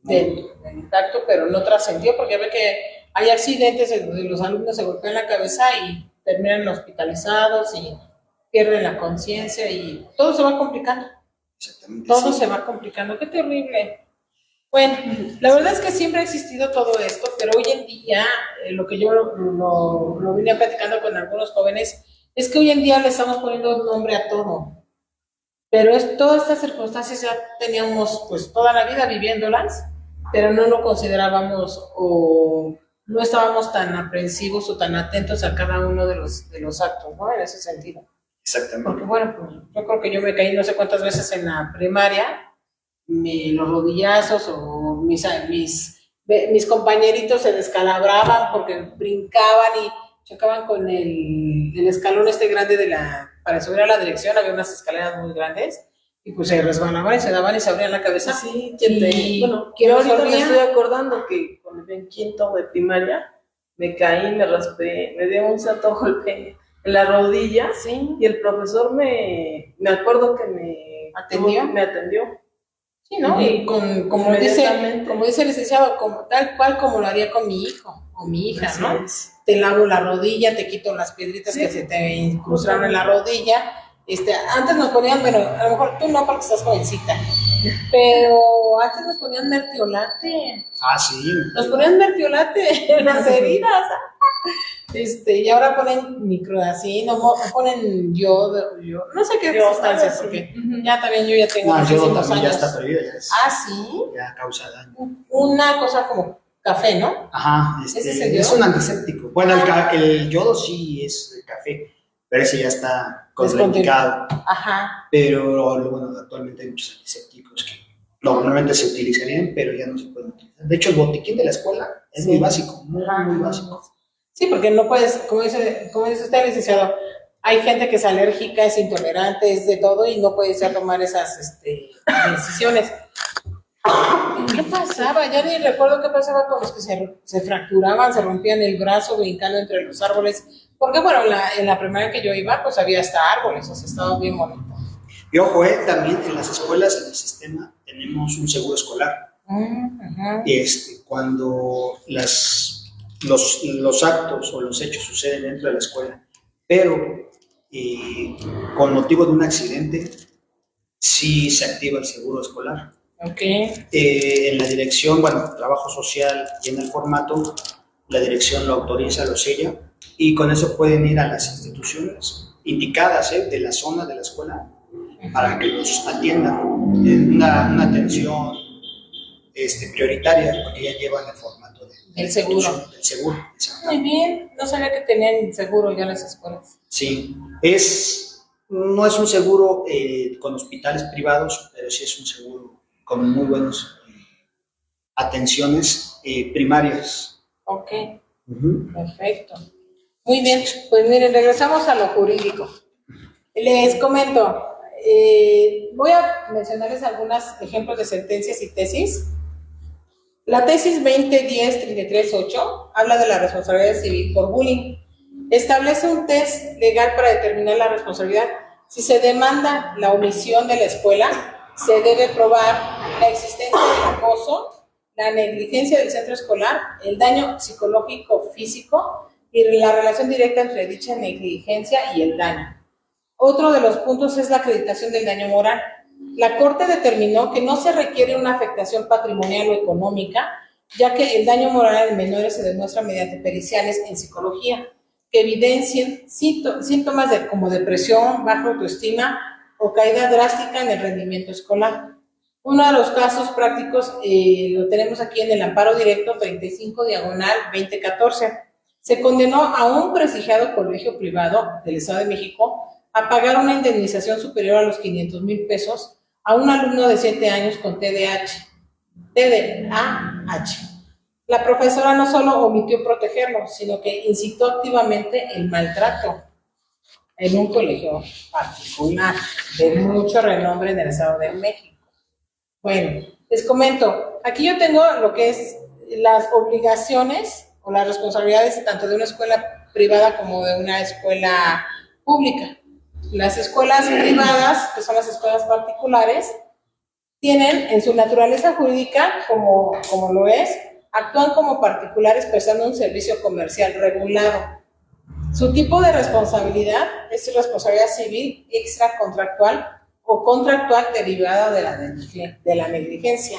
del impacto, pero no trascendió, porque ve que hay accidentes en donde los alumnos se golpean la cabeza y terminan hospitalizados y pierden la conciencia y todo se va complicando. Exactamente. Todo se va complicando. ¡Qué terrible! Bueno, la verdad es que siempre ha existido todo esto, pero hoy en día, lo que yo lo vine platicando con algunos jóvenes, es que hoy en día le estamos poniendo un nombre a todo. Pero todas estas circunstancias ya teníamos pues toda la vida viviéndolas, pero no lo considerábamos o no estábamos tan aprensivos o tan atentos a cada uno de los actos, ¿no? En ese sentido. Exactamente. Porque bueno, pues, yo creo que yo me caí no sé cuántas veces en la primaria, los rodillazos o mis compañeritos se descalabraban porque brincaban y chocaban con el escalón grande para subir a la dirección, había unas escaleras muy grandes, y pues se resbalaban y se daban y se abrían la cabeza. Sí, bueno, yo ahorita me estoy acordando que cuando iba en quinto de primaria, me caí, me raspé, me dio un santo golpe en la rodilla, sí. Y el profesor me acuerdo que me atendió. Sí, ¿no? Y como dice el licenciado, tal cual como lo haría con mi hijo o mi hija, Así ¿no? es. Te lavo la rodilla, te quito las piedritas que se te incrustaron en la rodilla. Antes nos ponían, bueno, a lo mejor tú no porque estás jovencita, pero antes nos ponían mertiolate. Ah, sí. Nos ponían mertiolate en las heridas. Y ahora ponen microdacin, no ponen yodo, no sé qué sustancias, porque ya también yo ya tengo muchísimos años. Ya está prohibido, ya es. Ah, sí. Ya causa daño. Una cosa como café, ¿no? Ajá, es un antiséptico. Bueno, el yodo sí es de café, pero ese ya está contraindicado. Ajá. Pero bueno, actualmente hay muchos antisépticos que normalmente se utilizarían, pero ya no se pueden utilizar. De hecho, el botiquín de la escuela es muy básico, muy básico. Sí, porque no puedes, como dice usted, licenciado, hay gente que es alérgica, es intolerante, es de todo y no puedes ya tomar esas decisiones. ¿Qué pasaba? Ya ni recuerdo qué pasaba con los que se fracturaban, se rompían el brazo brincando entre los árboles. Porque, bueno, en la primaria que yo iba, pues había hasta árboles, o sea, estaba bien bonito. Y ojo, también en las escuelas, en el sistema, tenemos un seguro escolar. Cuando los actos o los hechos suceden dentro de la escuela, pero con motivo de un accidente, sí se activa el seguro escolar. En la dirección, bueno, trabajo social y en el formato, la dirección lo autoriza, lo sella, y con eso pueden ir a las instituciones indicadas de la zona de la escuela para que los atiendan en una atención prioritaria, porque ya llevan el formato del seguro. Del seguro, muy bien, no sabía que tenían seguro ya las escuelas. Sí, no es un seguro con hospitales privados, pero sí es un seguro con muy buenas atenciones primarias. Ok, perfecto. Muy bien, pues miren, regresamos a lo jurídico. Les comento, voy a mencionarles algunos ejemplos de sentencias y tesis. La tesis 2010-33-8 habla de la responsabilidad civil por bullying. Establece un test legal para determinar la responsabilidad Si se demanda la omisión de la escuela, se debe probar la existencia del acoso, la negligencia del centro escolar, el daño psicológico físico y la relación directa entre dicha negligencia y el daño. Otro de los puntos es la acreditación del daño moral. La Corte determinó que no se requiere una afectación patrimonial o económica, ya que el daño moral en menores se demuestra mediante periciales en psicología, que evidencien síntomas como depresión, baja autoestima o caída drástica en el rendimiento escolar. Uno de los casos prácticos lo tenemos aquí en el amparo directo 35/2014. Se condenó a un prestigiado colegio privado del Estado de México a pagar una indemnización superior a los 500,000 pesos a un alumno de 7 años con TDAH. La profesora no solo omitió protegerlo, sino que incitó activamente el maltrato en un colegio particular de mucho renombre en el Estado de México. Bueno, les comento, aquí yo tengo lo que es las obligaciones o las responsabilidades tanto de una escuela privada como de una escuela pública. Las escuelas privadas, que son las escuelas particulares, tienen en su naturaleza jurídica, como lo es, actúan como particulares prestando un servicio comercial regulado. Su tipo de responsabilidad es responsabilidad civil extracontractual o contractual derivada de la negligencia.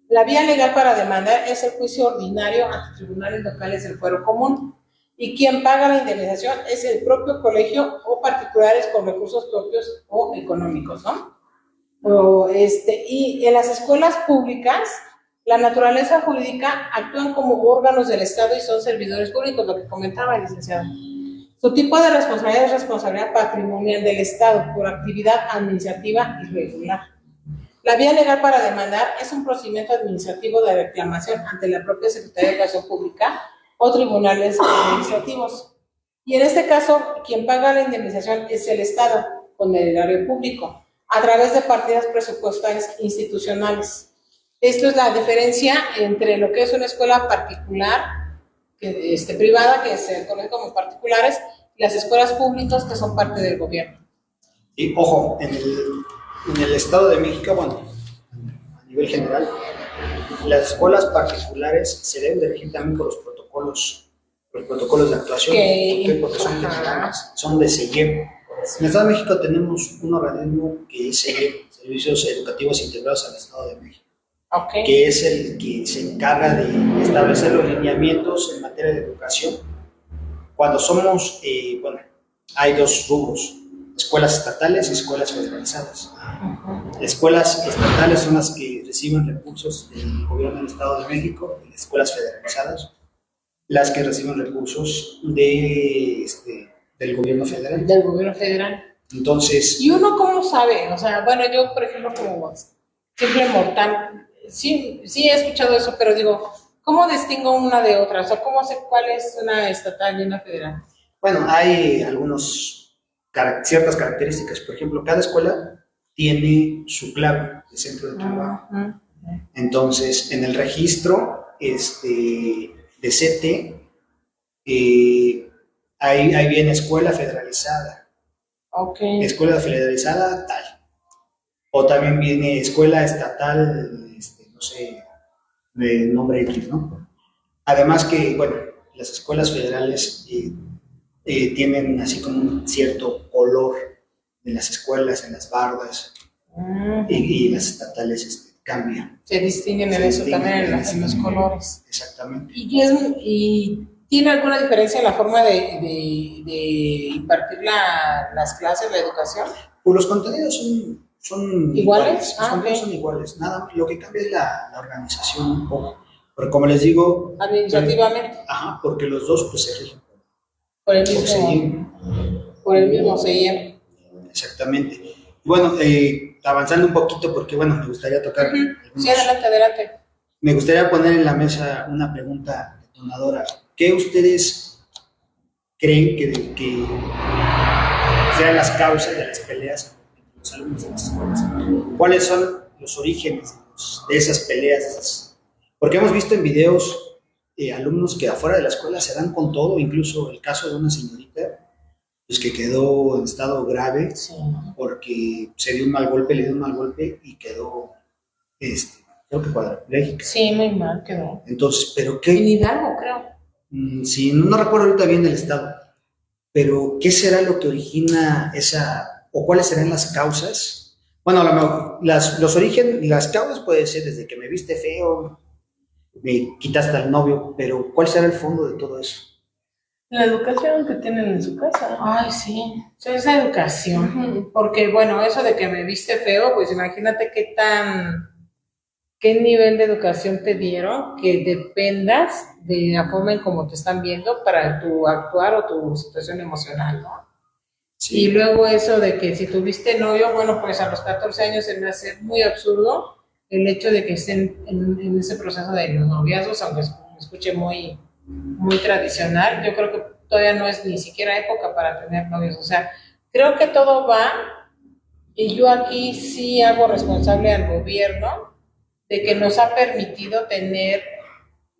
La vía legal para demandar es el juicio ordinario ante tribunales locales del fuero común, y quien paga la indemnización es el propio colegio o particulares con recursos propios o económicos, ¿no? Y en las escuelas públicas, la naturaleza jurídica actúan como órganos del Estado y son servidores públicos, lo que comentaba el licenciado. Su tipo de responsabilidad es responsabilidad patrimonial del Estado por actividad administrativa irregular. La vía legal para demandar es un procedimiento administrativo de reclamación ante la propia Secretaría de Educación Pública o tribunales administrativos. Y en este caso, quien paga la indemnización es el Estado, con el erario público, a través de partidas presupuestarias institucionales. Esto es la diferencia entre lo que es una escuela particular, privada, que se conoce como particulares, y las escuelas públicas, que son parte del gobierno. Y ojo, en el Estado de México, bueno, a nivel general, las escuelas particulares se deben de regir también por los protocolos de actuación, porque son generales, son de CEIEM. En el Estado de México tenemos un organismo que es CEIEM, Servicios Educativos Integrados al Estado de México, que es el que se encarga de establecer los lineamientos en materia de educación. Cuando somos, hay dos rubros: escuelas estatales y escuelas federalizadas. Las escuelas estatales son las que reciben recursos del gobierno del Estado de México, y las escuelas federalizadas las que reciben recursos del gobierno federal. Del gobierno federal. Entonces... ¿Y uno cómo sabe? O sea, bueno, yo, por ejemplo, como simple mortal, sí he escuchado eso, pero digo, ¿cómo distingo una de otra? O sea, ¿cómo sé cuál es una estatal y una federal? Bueno, hay ciertas características. Por ejemplo, cada escuela tiene su clave de centro de trabajo. Entonces, en el registro de CETE, ahí viene escuela federalizada. Escuela federalizada tal. O también viene escuela estatal, no sé, de nombre X, ¿no? Además que, bueno, las escuelas federales tienen así como un cierto color de las escuelas, en las bardas, y las estatales cambian. Se distinguen en eso también, en los colores. Exactamente. ¿Y tiene alguna diferencia en la forma de impartir las clases, la educación? Pues los contenidos son iguales. Los contenidos son iguales. Nada, lo que cambia es la organización un poco. Pero como les digo... Administrativamente. Porque los dos pues se rigen por el mismo CEIEM. Exactamente. Bueno, avanzando un poquito, porque bueno, me gustaría tocar... Sí, adelante. Me gustaría poner en la mesa una pregunta detonadora. ¿Qué ustedes creen que sean las causas de las peleas entre los alumnos de las escuelas? ¿Cuáles son los orígenes de esas peleas? Porque hemos visto en videos alumnos que afuera de la escuela se dan con todo, incluso el caso de una señorita pues que quedó en estado grave Sí. porque se dio un mal golpe, le dio un mal golpe y quedó, creo que cuadraplégica. Sí, muy mal quedó. Entonces, ¿pero En qué? Hidalgo, creo. Sí, no recuerdo ahorita bien del estado, pero ¿qué será lo que origina esa, o cuáles serán las causas? Bueno, a lo mejor los orígenes, las causas puede ser desde que me viste feo, me quitaste al novio, pero ¿cuál será el fondo de todo eso? La educación que tienen en su casa. Ay, sí, eso es la educación. Porque, bueno, eso de que me viste feo, pues imagínate qué nivel de educación te dieron que dependas de la forma en cómo te están viendo para tu actuar o tu situación emocional, ¿no? Sí. Y luego eso de que si tuviste novio, bueno, pues a los 14 años se me hace muy absurdo el hecho de que estén en ese proceso de los noviazgos, aunque me escuche muy tradicional. Yo creo que todavía no es ni siquiera época para tener novios. O sea, creo que todo va, y yo aquí sí hago responsable al gobierno de que nos ha permitido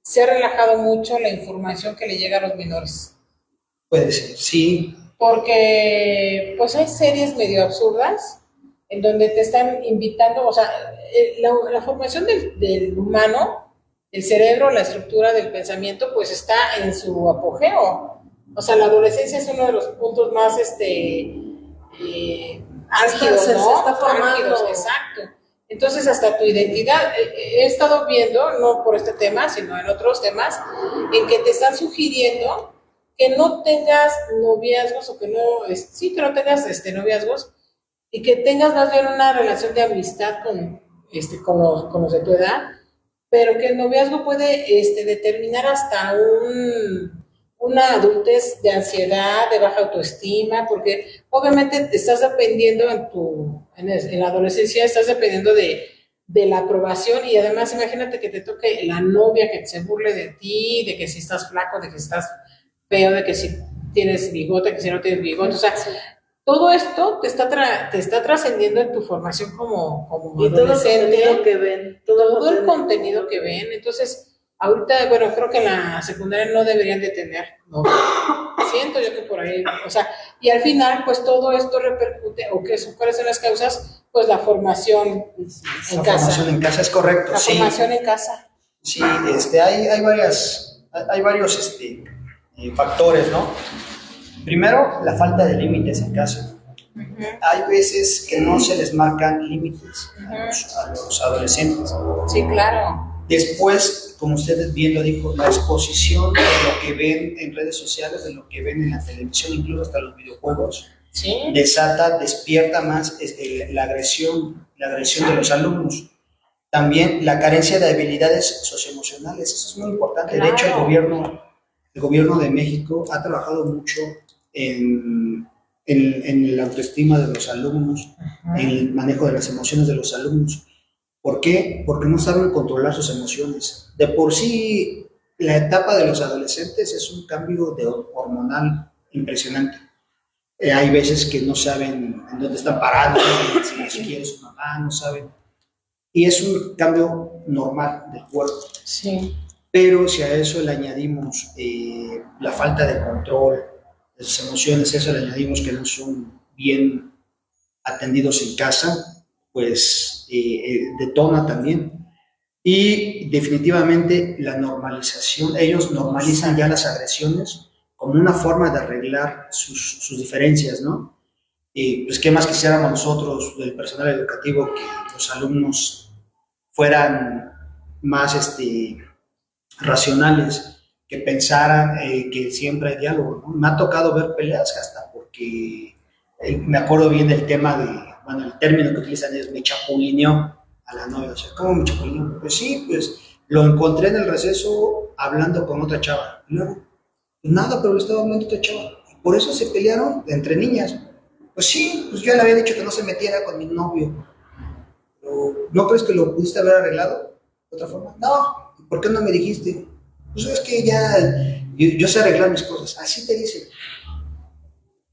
se ha relajado mucho la información que le llega a los menores. Puede ser, sí. Porque pues hay series medio absurdas en donde te están invitando, o sea, la formación del humano, el cerebro, la estructura del pensamiento, pues está en su apogeo. O sea, la adolescencia es uno de los puntos más álgidos, Se ¿no? está formando. Álgidos, exacto. Entonces, hasta tu identidad, he estado viendo, no por este tema, sino en otros temas, en que te están sugiriendo que no tengas noviazgos o que que no tengas noviazgos y que tengas más bien una relación de amistad con los de tu edad, pero que el noviazgo puede determinar hasta una adultez de ansiedad, de baja autoestima, porque obviamente te estás dependiendo en la adolescencia, estás dependiendo de la aprobación, y además imagínate que te toque la novia que se burle de ti, de que si estás flaco, de que si estás feo, de que si tienes bigote, que si no tienes bigote, o sea, todo esto te está trascendiendo en tu formación como y todo el adolescente. contenido que ven. Todo el contenido que ven. Entonces, ahorita, bueno, creo que en la secundaria no deberían de tener, ¿no? Siento yo que por ahí, o sea, y al final, pues todo esto repercute, ¿cuáles son las causas? Pues la formación en La casa. formación en casa es correcto, La sí. formación en casa. Sí, hay varios factores, ¿no? Primero, la falta de límites en casa. Hay veces que no se les marcan límites a los adolescentes. Sí, claro. Después, como ustedes bien lo dijo, la exposición de lo que ven en redes sociales, de lo que ven en la televisión, incluso hasta los videojuegos, Sí. despierta más la agresión de los alumnos. También la carencia de habilidades socioemocionales, eso es muy importante. Claro. De hecho, el gobierno de México ha trabajado mucho en la autoestima de los alumnos, en el manejo de las emociones de los alumnos. ¿Por qué? Porque no saben controlar sus emociones. De por sí, la etapa de los adolescentes es un cambio hormonal impresionante. Hay veces que no saben en dónde están parados, si les quiere su mamá, no saben. Y es un cambio normal del cuerpo. Sí. Pero si a eso le añadimos la falta de control de sus emociones, a eso le añadimos que no son bien atendidos en casa, pues detona también. Y definitivamente la normalización, ellos normalizan ya las agresiones como una forma de arreglar sus diferencias, ¿no? Y pues qué más quisiéramos nosotros, del personal educativo, que los alumnos fueran más racionales, que pensaran que siempre hay diálogo, ¿no? Me ha tocado ver peleas hasta porque me acuerdo bien del tema el término que utilizan es me chapulineó a la novia. O sea, ¿cómo me chapulineó? Pues sí, pues lo encontré en el receso hablando con otra chava. Y luego, pues nada, pero le estaba hablando a otra chava. Por eso se pelearon entre niñas. Pues sí, pues yo le había dicho que no se metiera con mi novio. Pero, ¿no crees que lo pudiste haber arreglado de otra forma? No, ¿por qué no me dijiste? Pues es que ya yo sé arreglar mis cosas. Así te dicen.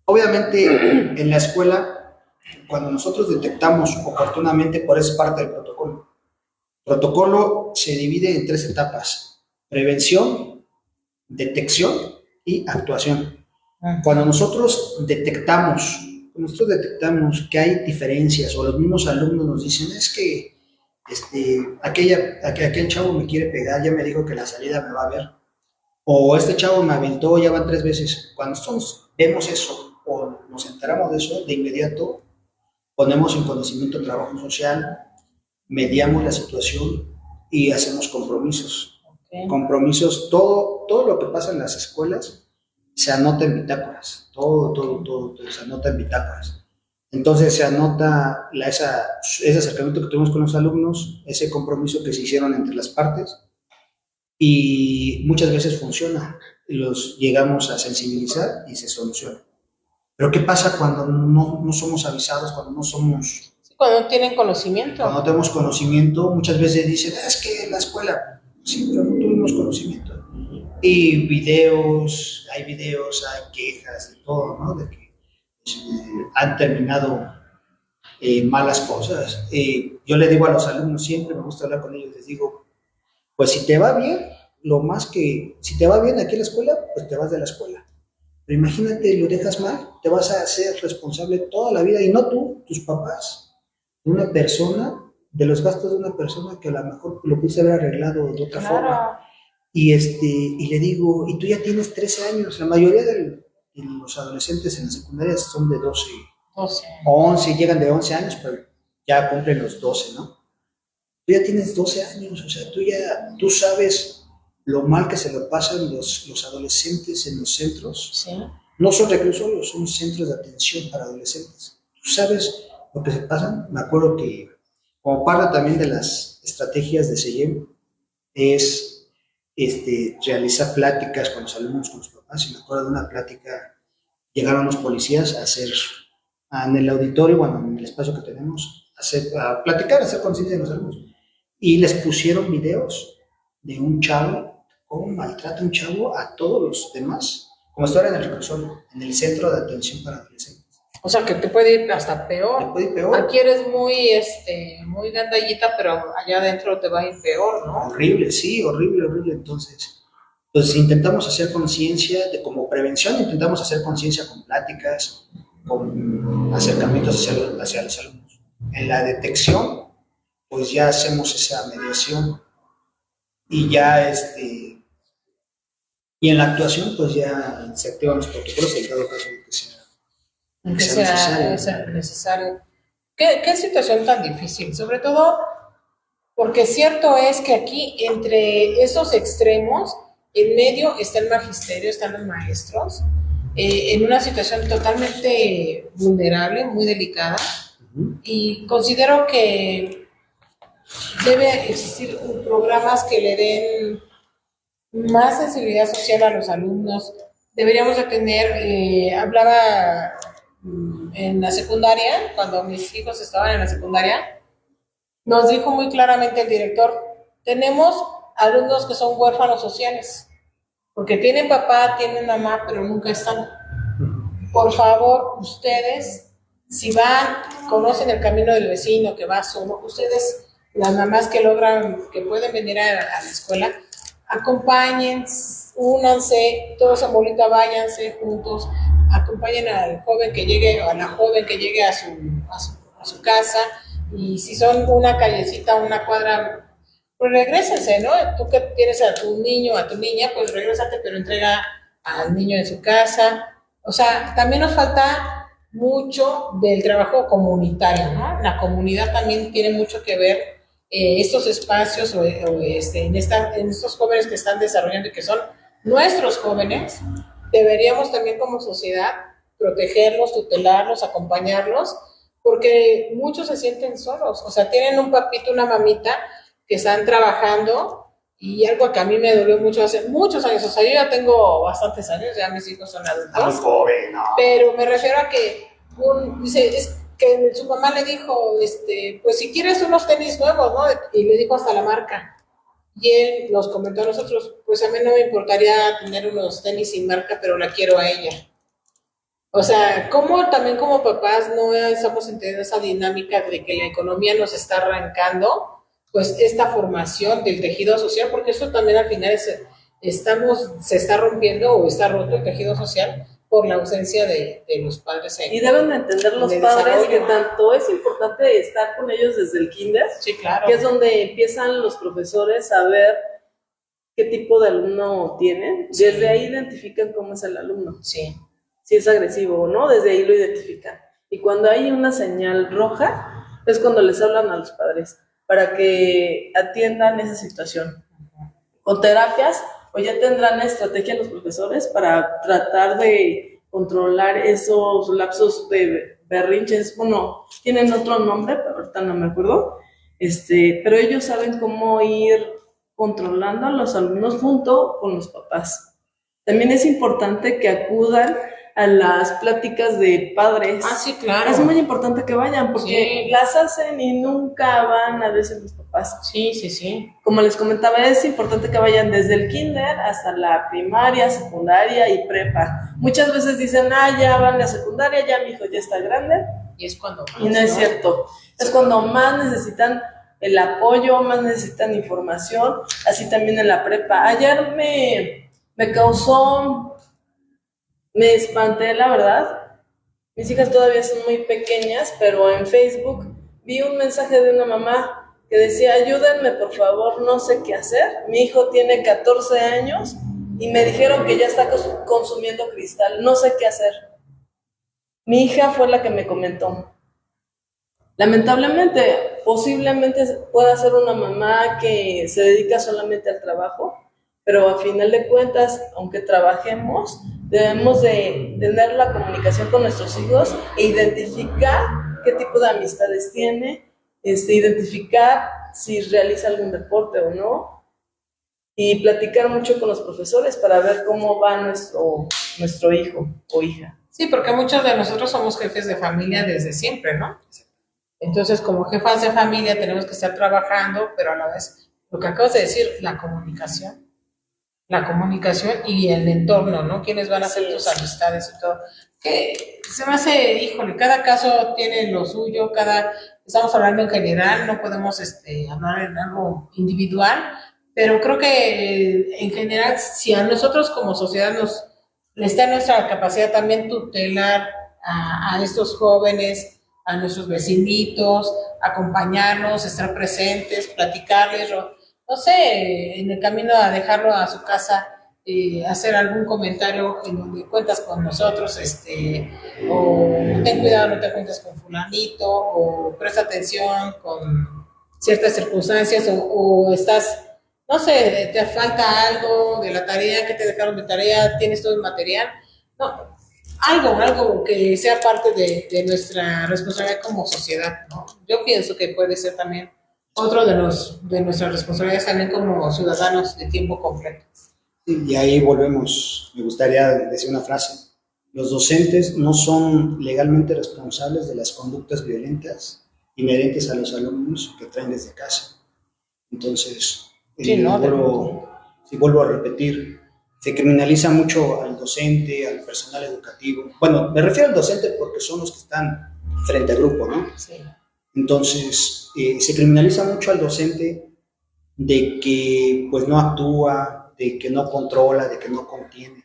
Obviamente, en la escuela, cuando nosotros detectamos oportunamente, por eso es parte del protocolo. El protocolo se divide en 3 etapas: prevención, detección y actuación. Cuando nosotros detectamos que hay diferencias o los mismos alumnos nos dicen, es que aquel chavo me quiere pegar, ya me dijo que la salida me va a ver, o este chavo me aventó, ya van 3 veces. Cuando nosotros vemos eso o nos enteramos de eso, de inmediato ponemos en conocimiento el trabajo social, mediamos la situación y hacemos compromisos. Ok. Compromisos, todo lo que pasa en las escuelas se anota en bitácoras, todo se anota en bitácoras. Entonces se anota ese acercamiento que tuvimos con los alumnos, ese compromiso que se hicieron entre las partes, y muchas veces funciona, los llegamos a sensibilizar y se soluciona. Pero ¿qué pasa cuando no somos avisados, cuando Cuando no tienen conocimiento. cuando no tenemos conocimiento? Muchas veces dicen, es que la escuela, sí, pero no tuvimos conocimiento. Y hay videos, hay quejas, de todo, ¿no? De que han terminado malas cosas. Yo le digo a los alumnos, siempre me gusta hablar con ellos, les digo, pues si te va bien, si te va bien aquí en la escuela, pues te vas de la escuela. Pero imagínate, lo dejas mal, te vas a hacer responsable toda la vida, y no tú, tus papás, de una persona, de los gastos de una persona que a lo mejor lo pudiste haber arreglado de otra forma. Y le digo, y tú ya tienes 13 años, la mayoría de los adolescentes en la secundaria son de 12 o 11, llegan de 11 años, pero ya cumplen los 12, ¿no? Tú ya tienes 12 años, o sea, tú sabes lo mal que se lo pasan los adolescentes en los centros. Sí. No son reclusorios, son centros de atención para adolescentes. Tú sabes lo que se pasan. Me acuerdo que como parte también de las estrategias de CEIEM es realizar pláticas con los alumnos, con los papás. Y me acuerdo de una plática, llegaron los policías a hacer, en el auditorio, bueno, en el espacio que tenemos, a platicar, a hacer conciencia de los alumnos. Y les pusieron videos de un chavo, cómo maltrata un chavo a todos los demás, como estuviera en el reclusorio, en el centro de atención para adolescentes. O sea, que te puede ir hasta peor. Te puede ir peor. Aquí eres muy gandallita, pero allá adentro te va a ir peor, ¿no? Horrible, sí, horrible. Entonces, pues intentamos hacer conciencia, como prevención, intentamos hacer conciencia con pláticas, con acercamientos hacia los alumnos. En la detección, pues ya hacemos esa mediación, y ya y en la actuación, pues ya se activan los protocolos en dado caso de que sea necesario. ¿Qué situación tan difícil? Sobre todo porque cierto es que aquí, entre esos extremos, en medio está el magisterio, están los maestros, en una situación totalmente vulnerable, muy delicada, y considero que debe existir programas que le den más sensibilidad social a los alumnos. Deberíamos de tener, hablaba en la secundaria, cuando mis hijos estaban en la secundaria, nos dijo muy claramente el director, tenemos alumnos que son huérfanos sociales, porque tienen papá, tienen mamá, pero nunca están. Por favor, ustedes, si van, conocen el camino del vecino que va solo, ustedes, las mamás que pueden venir a la escuela, acompañen, únanse, todos en bolita, váyanse juntos, acompañen al joven que llegue, o a la joven que llegue a su casa, y si son una callecita, una cuadra, pues regrésense, ¿no? Tú que tienes a tu niño, a tu niña, pues regrésate, pero entrega al niño en su casa. O sea, también nos falta mucho del trabajo comunitario, ¿no? La comunidad también tiene mucho que ver, estos espacios en estos jóvenes que están desarrollando y que son nuestros jóvenes. Deberíamos también como sociedad protegerlos, tutelarlos, acompañarlos, porque muchos se sienten solos, o sea, tienen un papito, una mamita que están trabajando, y algo que a mí me dolió mucho hace muchos años, o sea, yo ya tengo bastantes años, ya mis hijos son adultos. Muy joven, ¿no? Pero me refiero a que dice, es que su mamá le dijo, pues si quieres unos tenis nuevos, ¿no? Y le dijo hasta la marca. Y él nos comentó a nosotros, pues a mí no me importaría tener unos tenis sin marca, pero la quiero a ella. O sea, como también como papás no estamos entendiendo esa dinámica de que la economía nos está arrancando, pues esta formación del tejido social, porque esto también al final se está rompiendo o está roto el tejido social por la ausencia de los padres. Y deben de entender los padres que tanto es importante estar con ellos desde el kinder, sí, claro, que es donde empiezan los profesores a ver qué tipo de alumno tienen. Sí. Desde ahí identifican cómo es el alumno. Sí. Si es agresivo o no, desde ahí lo identifican. Y cuando hay una señal roja, es cuando les hablan a los padres para que atiendan esa situación. Con terapias, o ya tendrán estrategia los profesores para tratar de controlar esos lapsos de berrinches. Bueno, tienen otro nombre, pero ahorita no me acuerdo. Pero ellos saben cómo ir controlando a los alumnos junto con los papás. También es importante que acudan a las pláticas de padres. Ah, sí, claro. Es muy importante que vayan porque sí. las hacen y nunca van a veces los papás. Sí, sí, sí. Como les comentaba, es importante que vayan desde el kinder hasta la primaria, secundaria y prepa. Muchas veces dicen, ya van a la secundaria, ya mi hijo ya está grande. Y es cuando más, y no es cierto. Es cuando más necesitan el apoyo, más necesitan información, así también en la prepa. Ayer me causó... Me espanté, la verdad. Mis hijas todavía son muy pequeñas, pero en Facebook vi un mensaje de una mamá que decía, ayúdenme por favor, no sé qué hacer. Mi hijo tiene 14 años y me dijeron que ya está consumiendo cristal, no sé qué hacer. Mi hija fue la que me comentó. Lamentablemente, posiblemente pueda ser una mamá que se dedica solamente al trabajo, pero a final de cuentas, aunque trabajemos, debemos de tener la comunicación con nuestros hijos e identificar qué tipo de amistades tiene, identificar si realiza algún deporte o no, y platicar mucho con los profesores para ver cómo va nuestro hijo o hija. Sí, porque muchos de nosotros somos jefes de familia desde siempre, ¿no? Entonces, como jefas de familia tenemos que estar trabajando, pero a la vez, lo que acabas de decir, la comunicación y el entorno, ¿no? ¿Quiénes van a ser tus amistades y todo? Que se me hace, híjole, cada caso tiene lo suyo, estamos hablando en general, no podemos hablar en algo individual, pero creo que en general, si a nosotros como sociedad está en nuestra capacidad también tutelar a estos jóvenes, a nuestros vecinitos, acompañarnos, estar presentes, platicarles, no sé, en el camino a dejarlo a su casa, hacer algún comentario en donde cuentas con nosotros, o ten cuidado, no te cuentes con fulanito, o presta atención con ciertas circunstancias, o estás, no sé, te falta algo de la tarea, que te dejaron de tarea, tienes todo el material, no, algo que sea parte de nuestra responsabilidad como sociedad, ¿no? Yo pienso que puede ser también otro de nuestras responsabilidades también como ciudadanos de tiempo completo. Y ahí volvemos, me gustaría decir una frase. Los docentes no son legalmente responsables de las conductas violentas inherentes a los alumnos que traen desde casa. Entonces, vuelvo a repetir, se criminaliza mucho al docente, al personal educativo. Bueno, me refiero al docente porque son los que están frente al grupo, ¿no? Sí. Entonces, se criminaliza mucho al docente de que pues no actúa, de que no controla, de que no contiene,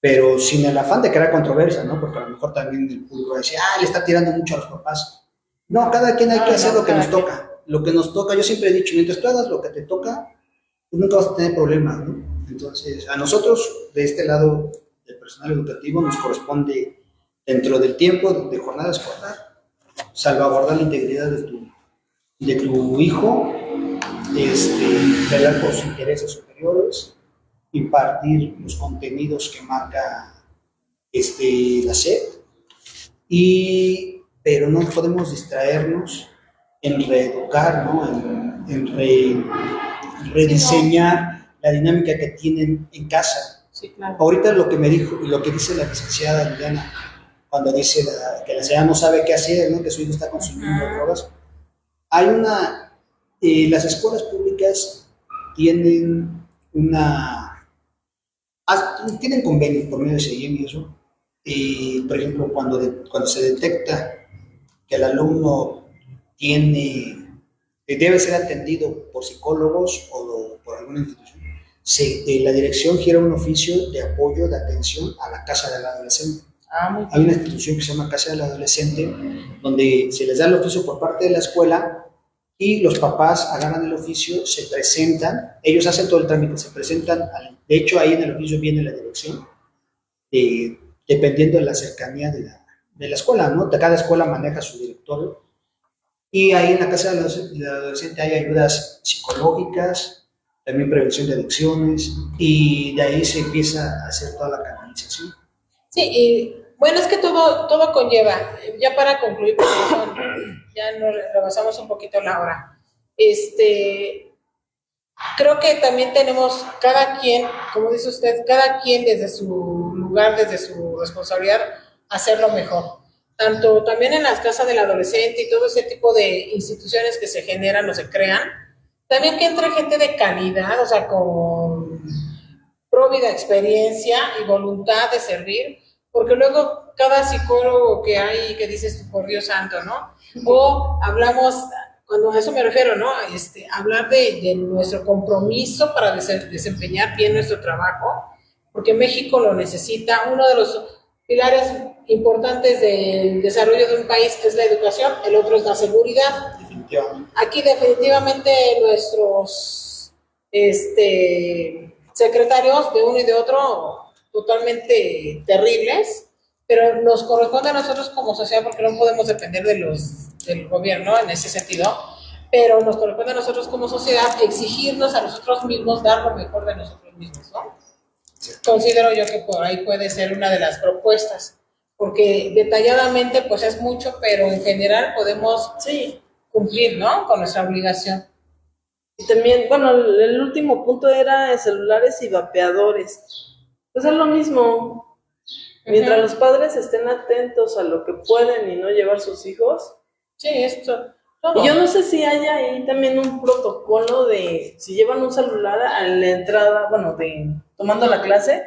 pero sin el afán de crear controversia, ¿no? Porque a lo mejor también el público va a decir, le está tirando mucho a los papás. No, cada quien hay que hacer lo que nos toca. Lo que nos toca, yo siempre he dicho, mientras tú hagas lo que te toca, pues nunca vas a tener problemas, ¿no? Entonces, a nosotros, de este lado del personal educativo, nos corresponde, dentro del tiempo de jornada escolar, salvaguardar la integridad de tu hijo, velar por sus intereses superiores, impartir los contenidos que marca la SEP, pero no podemos distraernos en reeducar, ¿no? en rediseñar la dinámica que tienen en casa. Sí, claro. Ahorita lo que me dijo y lo que dice la licenciada Liliana, cuando dice que la señora no sabe qué hacer, ¿no? Que su hijo está consumiendo drogas, las escuelas públicas tienen tienen convenios por medio de CIEM y eso. Por ejemplo, cuando se detecta que el alumno debe ser atendido por psicólogos o por alguna institución, la dirección gira un oficio de apoyo, de atención a la casa del adolescente. Hay una institución que se llama Casa del Adolescente, donde se les da el oficio por parte de la escuela y los papás agarran el oficio, se presentan, ellos hacen todo el trámite, se presentan, de hecho ahí en el oficio viene la dirección, dependiendo de la cercanía de la escuela, ¿no? Cada escuela maneja su directorio y ahí en la Casa del Adolescente hay ayudas psicológicas, también prevención de adicciones y de ahí se empieza a hacer toda la canalización. Sí, y bueno, es que todo conlleva, ya para concluir, porque ya nos rebasamos un poquito la hora. Creo que también tenemos cada quien, como dice usted, cada quien desde su lugar, desde su responsabilidad, hacerlo mejor. Tanto también en las casas del adolescente y todo ese tipo de instituciones que se generan o se crean, también que entre gente de calidad, o sea, con próvida experiencia y voluntad de servir, porque luego cada psicólogo que hay que dices, por Dios santo, ¿no? O hablamos, cuando a eso me refiero, ¿no? Hablar de nuestro compromiso para desempeñar bien nuestro trabajo, porque México lo necesita. Uno de los pilares importantes del desarrollo de un país es la educación, el otro es la seguridad. Aquí definitivamente nuestros secretarios de uno y de otro totalmente terribles, pero nos corresponde a nosotros como sociedad, porque no podemos depender del gobierno en ese sentido, pero nos corresponde a nosotros como sociedad exigirnos a nosotros mismos dar lo mejor de nosotros mismos, ¿no? Considero yo que por ahí puede ser una de las propuestas, porque detalladamente pues es mucho, pero en general podemos cumplir, ¿no? Con nuestra obligación. Y también, bueno, el último punto era celulares y vapeadores. Pues es lo mismo. Mientras los padres estén atentos a lo que pueden y no llevar sus hijos. Sí, esto. Y yo no sé si haya ahí también un protocolo de si llevan un celular a la entrada, bueno, tomando la clase, a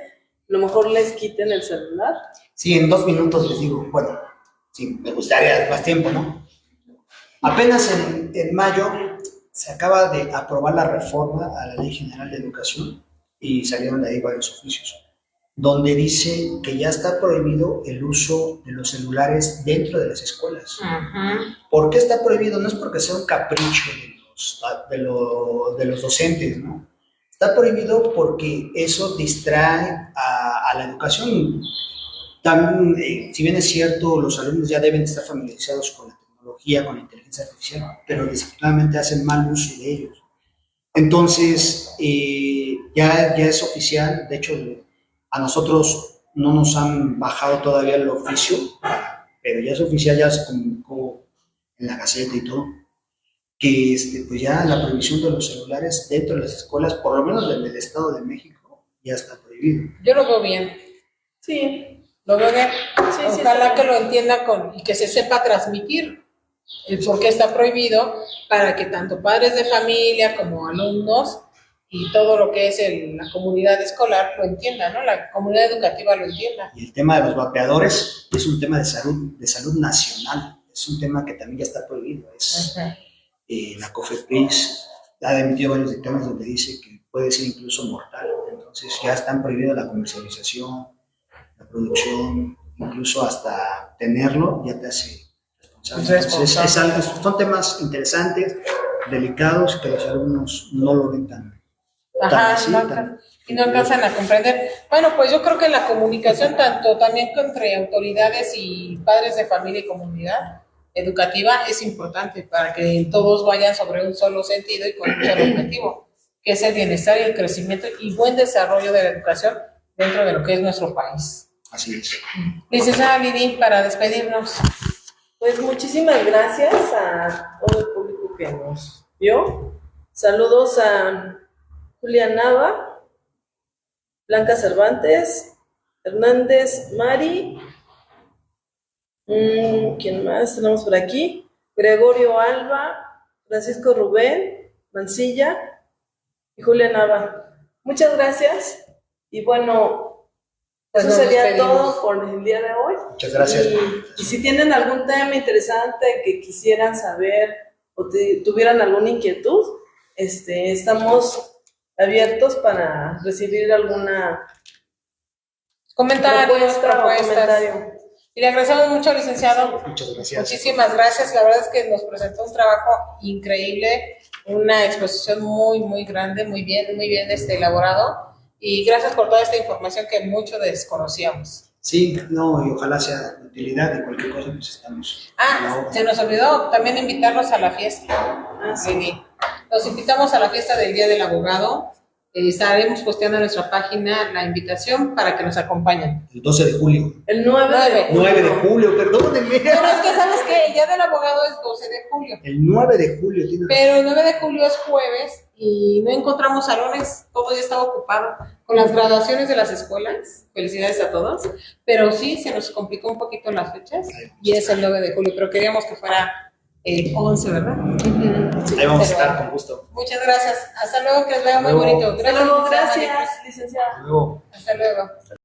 lo mejor les quiten el celular. Sí, en 2 minutos les digo, bueno, sí, me gustaría más tiempo, ¿no? Apenas en mayo se acaba de aprobar la reforma a la Ley General de Educación y salieron de ahí varios oficios, donde dice que ya está prohibido el uso de los celulares dentro de las escuelas. ¿Por qué está prohibido? No es porque sea un capricho de los docentes, ¿no? Está prohibido porque eso distrae a la educación. También, si bien es cierto, los alumnos ya deben estar familiarizados con la tecnología, con la inteligencia artificial, pero desafortunadamente hacen mal uso de ellos. Entonces, ya es oficial, de hecho, a nosotros no nos han bajado todavía el oficio, pero ya es oficial, ya se comunicó en la Gaceta y todo, que pues ya la prohibición de los celulares dentro de las escuelas, por lo menos en el Estado de México, ya está prohibido. Yo lo veo bien. Sí. Lo veo bien. Sí, ojalá que lo entienda y que se sepa transmitir el por qué está prohibido, para que tanto padres de familia como alumnos y todo lo que es la comunidad escolar lo entienda, ¿no? La comunidad educativa lo entienda. Y el tema de los vapeadores es un tema de salud nacional, es un tema que también ya está prohibido. La COFEPRIS ha emitido varios dictámenes donde dice que puede ser incluso mortal, entonces ya están prohibidos la comercialización, la producción, incluso hasta tenerlo ya te hace responsable. Entonces, son temas interesantes, delicados, que los alumnos no lo ven tan así, y no alcanzan a comprender. Bueno, pues yo creo que la comunicación tanto también entre autoridades y padres de familia y comunidad educativa es importante para que todos vayan sobre un solo sentido y con un solo objetivo, que es el bienestar y el crecimiento y buen desarrollo de la educación dentro de lo que es nuestro país. Así es. Licenciada Lili, para despedirnos. Pues muchísimas gracias a todo el público que nos vio. Saludos a Julia Nava, Blanca Cervantes, Hernández Mari, ¿quién más tenemos por aquí? Gregorio Alba, Francisco Rubén, Mancilla y Julia Nava. Muchas gracias y bueno, pues eso sería todo por el día de hoy. Muchas gracias. Y si tienen algún tema interesante que quisieran saber o tuvieran alguna inquietud, estamos abiertos para recibir alguna Comentarios, propuesta o propuestas. comentario. Y le agradecemos mucho, licenciado. Muchas gracias. Muchísimas gracias. La verdad es que nos presentó un trabajo increíble, una exposición muy, muy grande, muy bien elaborado. Y gracias por toda esta información que mucho desconocíamos. Sí, no, y ojalá sea de utilidad y cualquier cosa, pues estamos. a la orden. Se nos olvidó también invitarlos a la fiesta. Sí. Los invitamos a la fiesta del Día del Abogado. Estaremos posteando en nuestra página la invitación para que nos acompañen. El 12 de julio. El 9 de julio. 9 de julio, perdónenme. Pero es que, ¿sabes qué? El Día del Abogado es 12 de julio. El 9 de julio tiene. Pero el 9 de julio es jueves y no encontramos salones, todo ya estaba ocupado con las graduaciones de las escuelas. Felicidades a todos. Pero sí, se nos complicó un poquito las fechas y es el 9 de julio, pero queríamos que fuera el 11, ¿verdad? Ahí vamos a Pero estar con gusto. muchas gracias. Hasta luego, que les vea muy Hasta luego. bonito. Hasta luego, licenciada. gracias, licenciada. Hasta luego. Hasta luego.